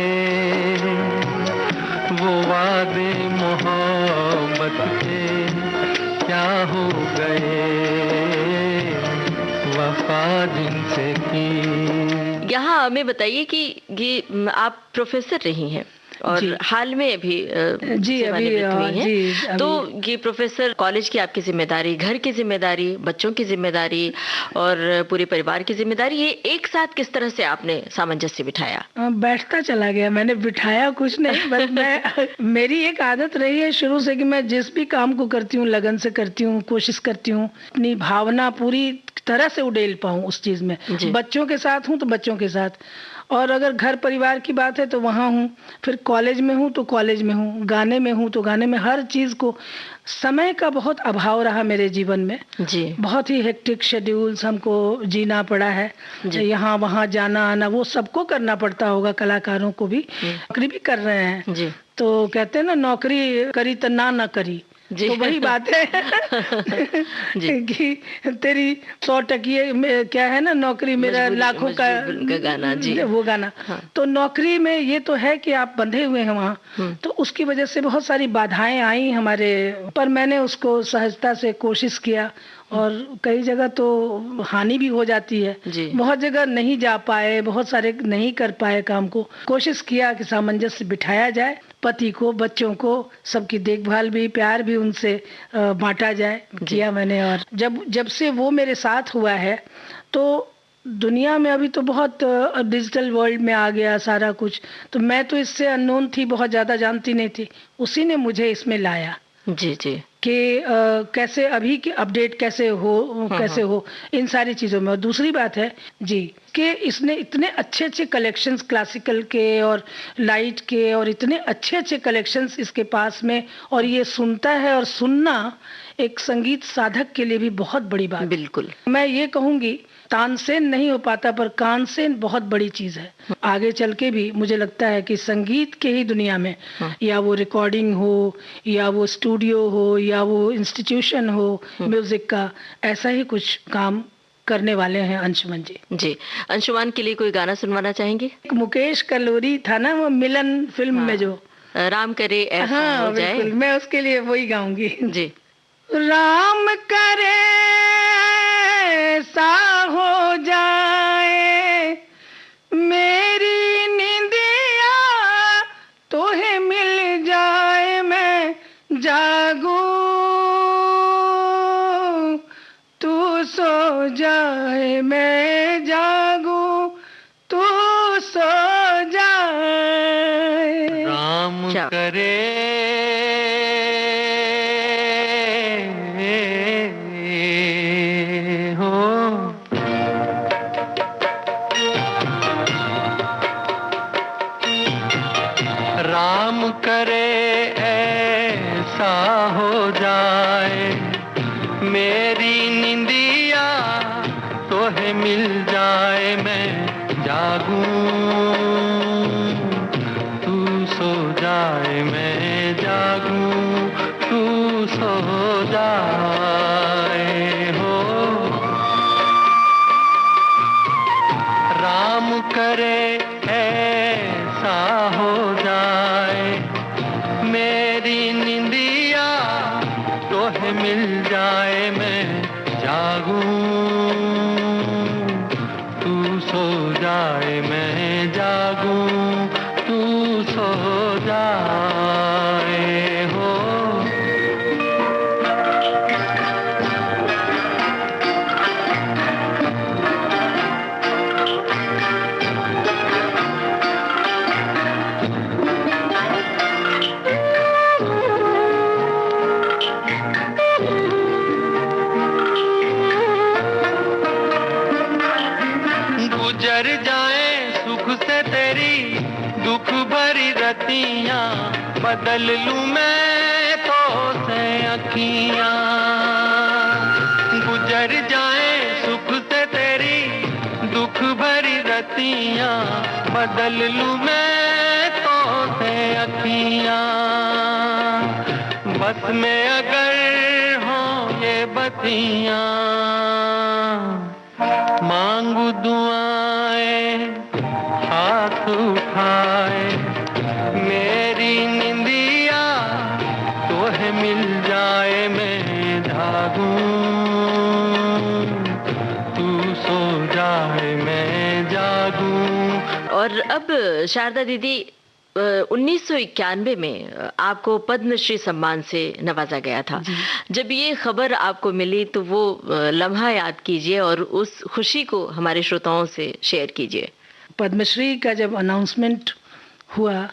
वो वादे मोहब्बत के क्या हो गए। वफा जिनसे की। यहाँ हमें बताइए कि ये आप प्रोफेसर रही हैं और हाल में भी सेवानिवृत्त हुई हैं। तो ये प्रोफेसर, कॉलेज की आपकी जिम्मेदारी, घर की जिम्मेदारी, बच्चों की जिम्मेदारी और पूरे परिवार की जिम्मेदारी, ये एक साथ किस तरह से आपने सामंजस्य बिठाया? बैठता चला गया, मैंने बिठाया कुछ नहीं, बस मेरी एक आदत रही है शुरू से कि मैं जिस भी काम को करती हूँ लगन से करती हूँ, कोशिश करती हूँ अपनी भावना पूरी तरह से उड़ेल पाऊँ उस चीज में। बच्चों के साथ हूँ तो बच्चों के साथ, और अगर घर परिवार की बात है तो वहाँ हूँ, फिर कॉलेज में हूँ तो कॉलेज में हूँ, गाने में हूँ तो गाने में, हर चीज को समय का बहुत अभाव रहा मेरे जीवन में जी। बहुत ही हेक्टिक शेड्यूल्स हमको जीना पड़ा है, यहाँ वहाँ जाना आना वो सबको करना पड़ता होगा, कलाकारों को भी, नौकरी भी कर रहे हैं जी। तो कहते हैं ना, नौकरी करी तो ना करी, तो वही बात है कि तेरी 100 क्या है ना, नौकरी मेरा लाखों का गाना जी, वो गाना। हाँ। तो नौकरी में ये तो है कि आप बंधे हुए हैं वहाँ, तो उसकी वजह से बहुत सारी बाधाएं आई हमारे, पर मैंने उसको सहजता से कोशिश किया, और कई जगह तो हानि भी हो जाती है, बहुत जगह नहीं जा पाए, बहुत सारे नहीं कर पाए काम को, कोशिश किया कि सामंजस्य बिठाया जाए, पति को, बच्चों को, सबकी देखभाल भी, प्यार भी उनसे बांटा जाए, किया मैंने। और जब से वो मेरे साथ हुआ है तो दुनिया में अभी तो बहुत डिजिटल वर्ल्ड में आ गया सारा कुछ, तो मैं तो इससे अननोन थी, बहुत ज्यादा जानती नहीं थी, उसी ने मुझे इसमें लाया जी जी कि कैसे अभी की अपडेट कैसे हो इन सारी चीजों में। और दूसरी बात है जी कि इसने इतने अच्छे अच्छे कलेक्शंस क्लासिकल के और लाइट के, और इतने अच्छे अच्छे कलेक्शंस इसके पास में, और ये सुनता है, और सुनना एक संगीत साधक के लिए भी बहुत बड़ी बात। बिल्कुल, मैं ये कहूंगी तानसेन नहीं हो पाता, पर कानसेन बहुत बड़ी चीज है। आगे चल के भी मुझे लगता है कि संगीत के ही दुनिया में, या वो रिकॉर्डिंग हो, या वो स्टूडियो हो, या वो इंस्टीट्यूशन हो म्यूजिक का, ऐसा ही कुछ काम करने वाले हैं अंशुमन जी। जी, अंशुमान के लिए कोई गाना सुनवाना चाहेंगे? मुकेश कलोरी था ना वो मिलन फिल्म में जो राम करे ऐसा हो जाए, बिल्कुल, मैं उसके लिए वही गाऊंगी जी। राम करे ऐसा हो जाए, मेरी निंदिया तोहे मिल जाए, मैं जागूं तू सो जाए, मैं जागूं तू सो जाए। राम करे करे ऐसा हो जाए, मेरी निंदिया तोहे मिल जाए, मैं जागूं तू सो जाए, मैं जागूं तू सो जाए हो। राम करे ऐसा हो जाए, मेरी निंदिया तोहे मिल जाए, मैं जागूं तू सो जाए, मैं जागूं तू सो जाए हो। गुजर जाए सुख से तेरी दुख भरी रतियां, बदल लूं मैं तो से अखियां। गुजर जाए सुख से तेरी दुख भरी रतियां, बदल लूं मैं तो से अखियां। बस में अगर हो ये बतियां, मांगू दुआएं हाथ उठाए, मेरी निंदिया तोहे मिल जाए, मैं जागूं तू सो जाए, मैं जागूं। और अब शारदा दीदी, 1991 में आपको पद्मश्री सम्मान से नवाजा गया था। जब ये खबर आपको मिली तो वो लम्हा याद कीजिए और उस खुशी को हमारे श्रोताओं से शेयर कीजिए। पद्मश्री का जब अनाउंसमेंट हुआ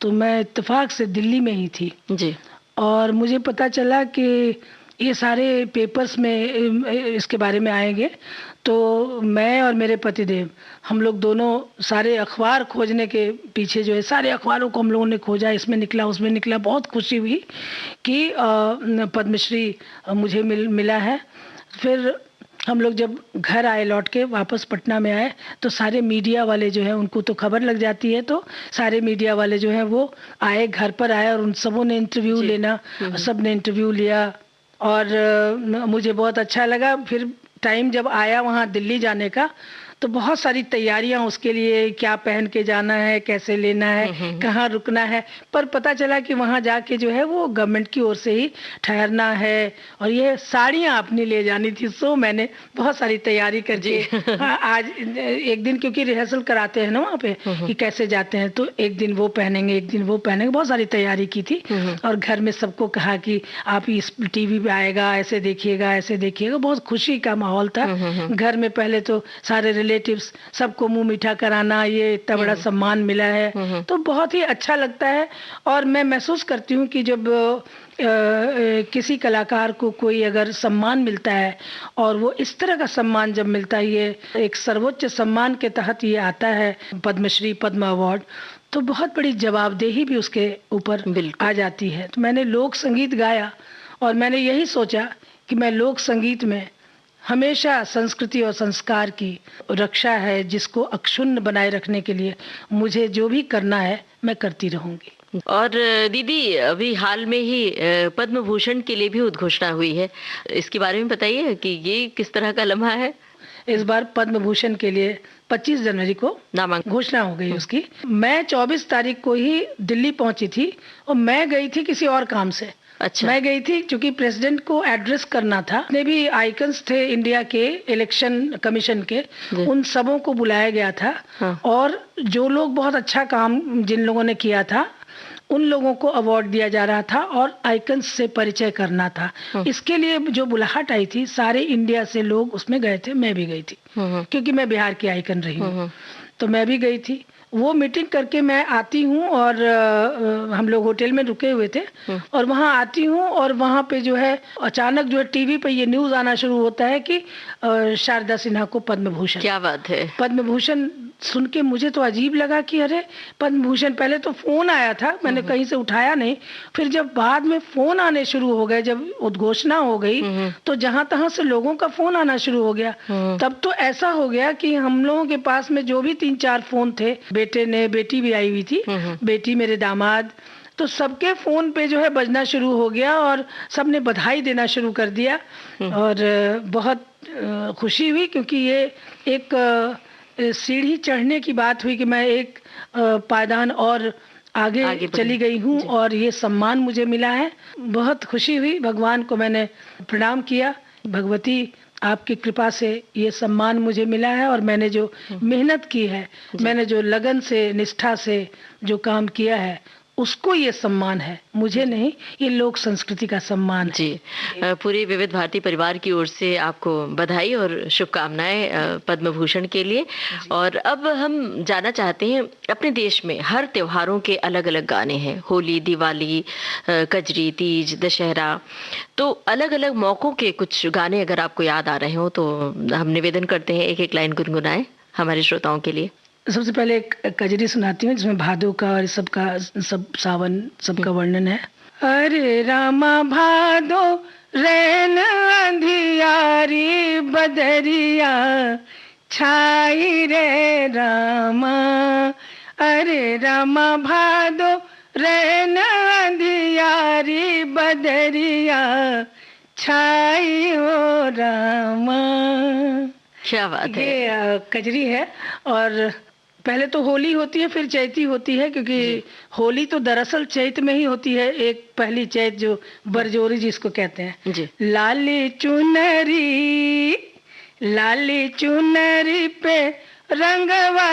तो मैं इत्तेफाक से दिल्ली में ही थी जी, और मुझे पता चला कि ये सारे पेपर्स में इसके बारे में आएंगे। तो मैं और मेरे पतिदेव, हम लोग दोनों सारे अखबार खोजने के पीछे जो है, सारे अखबारों को हम लोगों ने खोजा, इसमें निकला उसमें निकला। बहुत खुशी हुई कि पद्मश्री मुझे मिला है। फिर हम लोग जब घर आए, लौट के वापस पटना में आए, तो सारे मीडिया वाले जो है उनको तो खबर लग जाती है, तो सारे मीडिया वाले जो है वो आए, घर पर आए और उन सबों ने इंटरव्यू लेना, सब ने इंटरव्यू लिया और मुझे बहुत अच्छा लगा। फिर टाइम जब आया वहाँ दिल्ली जाने का, तो बहुत सारी तैयारियां उसके लिए, क्या पहन के जाना है, कैसे लेना है, कहाँ रुकना है। पर पता चला कि वहाँ जाके जो है वो गवर्नमेंट की ओर से ही ठहरना है और ये साड़ियाँ अपनी ले जानी थी। सो मैंने बहुत सारी तैयारी करके आज एक दिन, क्योंकि रिहर्सल कराते हैं ना वहाँ पे कि कैसे जाते हैं, तो एक दिन वो पहनेंगे, एक दिन वो पहनेंगे, बहुत सारी तैयारी की थी। और घर में सबको कहा कि आप इस टीवी पे आएगा, ऐसे देखिएगा, ऐसे देखिएगा। बहुत खुशी का माहौल था घर में। पहले तो सारे रिलेटिव्स, सबको मुंह मीठा कराना, ये इतना बड़ा सम्मान मिला है, तो बहुत ही अच्छा लगता है। और मैं महसूस करती हूँ कि जब किसी कलाकार को कोई अगर सम्मान मिलता है और वो इस तरह का सम्मान जब मिलता है, ये एक सर्वोच्च सम्मान के तहत ये आता है पद्मश्री, पद्म अवार्ड, तो बहुत बड़ी जवाबदेही भी उसके ऊपर आ जाती है। तो मैंने लोक संगीत गाया और मैंने यही सोचा कि मैं लोक संगीत में हमेशा संस्कृति और संस्कार की रक्षा है, जिसको अक्षुण्ण बनाए रखने के लिए मुझे जो भी करना है मैं करती रहूंगी। और दीदी, अभी हाल में ही पद्म भूषण के लिए भी उद्घोषणा हुई है, इसके बारे में बताइए कि ये किस तरह का लम्हा है। इस बार पद्म भूषण के लिए 25 जनवरी को नामांकन घोषणा हो गई उसकी। मैं 24 तारीख को ही दिल्ली पहुंची थी और मैं गई थी किसी और काम से। अच्छा। मैं गई थी क्योंकि प्रेसिडेंट को एड्रेस करना था। जितने भी आइकन्स थे इंडिया के इलेक्शन कमीशन के, उन सबों को बुलाया गया था। हाँ। और जो लोग बहुत अच्छा काम जिन लोगों ने किया था, उन लोगों को अवार्ड दिया जा रहा था और आइकन्स से परिचय करना था। इसके लिए जो बुलाहट आई थी, सारे इंडिया से लोग उसमें गए थे, मैं भी गई थी क्योंकि मैं बिहार की आइकन रही हूँ, तो मैं भी गई थी। वो मीटिंग करके मैं आती हूँ और हम लोग होटल में रुके हुए थे और वहाँ आती हूँ और वहाँ पे जो है अचानक जो है टीवी पे ये न्यूज़ आना शुरू होता है कि शारदा सिन्हा को पद्म भूषण। क्या बात है। पद्म भूषण सुन के मुझे तो अजीब लगा कि अरे पद्म भूषण। पहले तो फोन आया था, मैंने कहीं से उठाया नहीं। फिर जब बाद में फोन आने शुरू हो गए, जब उद्घोषणा हो गई, तो जहां तहां से लोगों का फोन आना शुरू हो गया। तब तो ऐसा हो गया कि हम लोगों के पास में जो भी 3-4 फोन थे, बेटे ने, बेटी भी आई हुई थी, बेटी, मेरे दामाद, तो सबके फोन पे जो है बजना शुरू हो गया और सबने बधाई देना शुरू कर दिया। और बहुत खुशी हुई क्योंकि ये एक सीढ़ी चढ़ने की बात हुई कि मैं एक पायदान और आगे चली गई हूँ और ये सम्मान मुझे मिला है। बहुत खुशी हुई। भगवान को मैंने प्रणाम किया, भगवती आपकी कृपा से ये सम्मान मुझे मिला है और मैंने जो मेहनत की है, मैंने जो लगन से, निष्ठा से जो काम किया है, उसको ये सम्मान है, मुझे नहीं, ये लोक संस्कृति का सम्मान है। जी, पूरी विविध भारती परिवार की ओर से आपको बधाई और शुभकामनाएं पद्म भूषण के लिए। और अब हम जानना चाहते हैं, अपने देश में हर त्योहारों के अलग अलग गाने हैं, होली, दिवाली, कजरी, तीज, दशहरा, तो अलग अलग मौकों के कुछ गाने अगर आपको याद आ रहे हो तो हम निवेदन करते हैं एक एक लाइन गुनगुनाएं हमारे श्रोताओं के लिए। सबसे पहले एक कजरी सुनाती हूँ जिसमें भादो का और सब सावन सबका वर्णन है। अरे रामा भादो रैन अंधियारी बदरिया छाई रे रामा, अरे रामा भादो रैन अंधियारी बदरिया छाई हो रामा। क्या बात है। ये कजरी है। और पहले तो होली होती है, फिर चैती होती है, क्योंकि होली तो दरअसल चैत में ही होती है, एक पहली चैत जो बरजोरी जिसको कहते हैं जी। लाली चुनरी पे रंग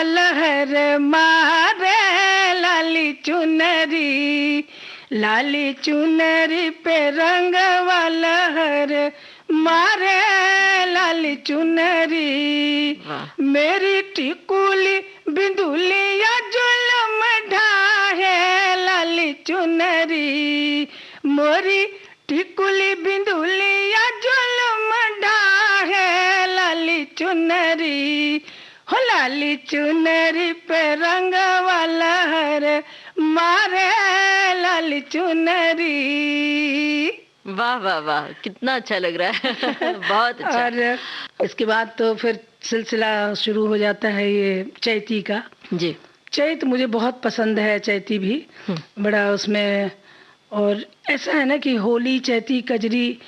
लहर मारे लाली चुनरी, लाली चुनरी पे रंग लहर मारे लाली चुनरी, मेरी टिकुली बिंदुलिया जुल्म ढाहे लाली चुनरी, मोरी टिकुली बिंदुलिया जुल्म ढाहे लाली चुनरी, हो लाली चुनरी पे रंग लहर मारे लाली चुनरी। वाह वाह वाह, कितना अच्छा लग रहा है। बहुत अच्छा। और इसके बाद तो फिर सिलसिला शुरू हो जाता है ये चैती का। जी, चैत मुझे बहुत पसंद है, चैती भी बड़ा उसमें। और ऐसा है ना कि होली, चैती, कजरी,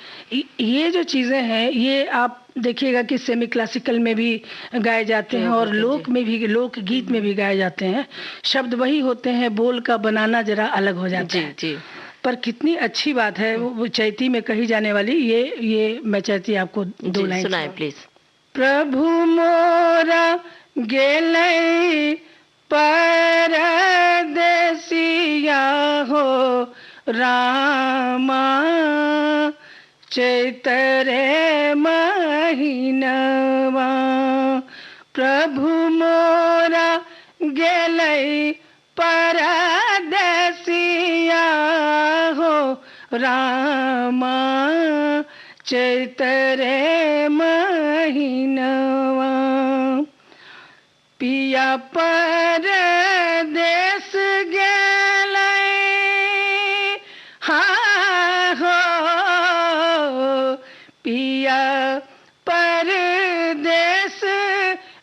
ये जो चीज़ें हैं ये आप देखिएगा कि सेमी क्लासिकल में भी गाए जाते हैं और लोक में भी, लोक गीत में भी गाए जाते हैं। शब्द वही होते हैं, बोल का बनाना जरा अलग हो जाता है। जी। पर कितनी अच्छी बात है वो चैती में कही जाने वाली ये मैं चाहती आपको दो लाइन सुनाएं प्लीज। प्रभु मोरा गेलै परदेसिया हो रामा, चैतरे महीनवा, प्रभु मोरा गेलै परदेसिया हो रामा, चैतरे महीनवा, पिया परदेस गेलै, हाँ हो पिया परदेस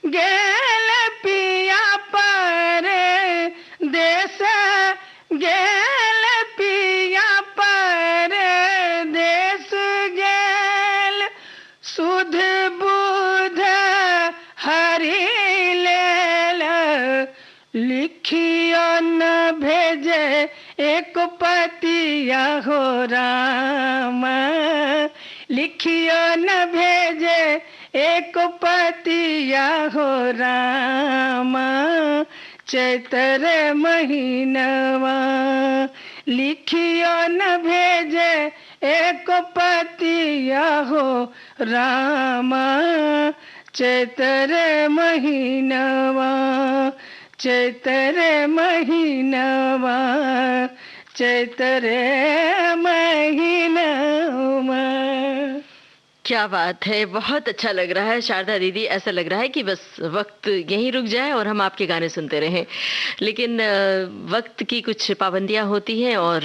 गेल, पिया परदेस गेल, पिया परदेस गेल, सुध बुध हरि लेल, लिखियो न भेजे एक पतिया हो रामा, लिखियो न भेजे एक पतिया हो रामा, चैतर महीनवा, लिखियो न भेजे एक पतिया हो रामा, चैतर महीनवा, चैतर महीनवा, चैतर महीनवा। क्या बात है, बहुत अच्छा लग रहा है शारदा दीदी। ऐसा लग रहा है कि बस वक्त यहीं रुक जाए और हम आपके गाने सुनते रहें, लेकिन वक्त की कुछ पाबंदियां होती हैं और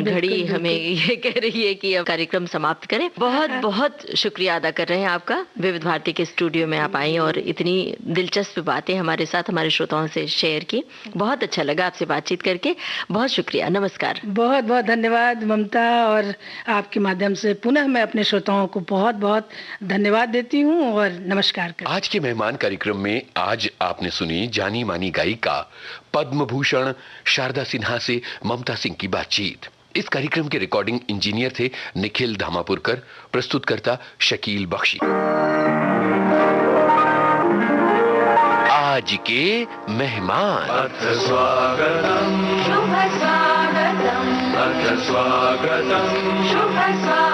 घड़ी हमें ये कह रही है कि अब कार्यक्रम समाप्त करें। बहुत बहुत शुक्रिया अदा कर रहे हैं आपका, विविध भारती के स्टूडियो में आप आई और इतनी दिलचस्प बातें हमारे साथ, हमारे श्रोताओं से शेयर की। बहुत अच्छा लगा आपसे बातचीत करके, बहुत शुक्रिया, नमस्कार। बहुत बहुत धन्यवाद ममता, और आपके माध्यम से पुनः मैं अपने श्रोताओं को बहुत बहुत धन्यवाद देती हूँ और नमस्कार करती हूँ। आज के मेहमान कार्यक्रम में आज आपने सुनी जानी मानी गायिका पद्म भूषण शारदा सिन्हा से ममता सिंह की बातचीत। इस कार्यक्रम के रिकॉर्डिंग इंजीनियर थे निखिल धामापुरकर, प्रस्तुतकर्ता शकील बख्शी। आज के मेहमान स्वागतम, शुभ स्वागतम, स्वागतम, शुभ स्वागतम।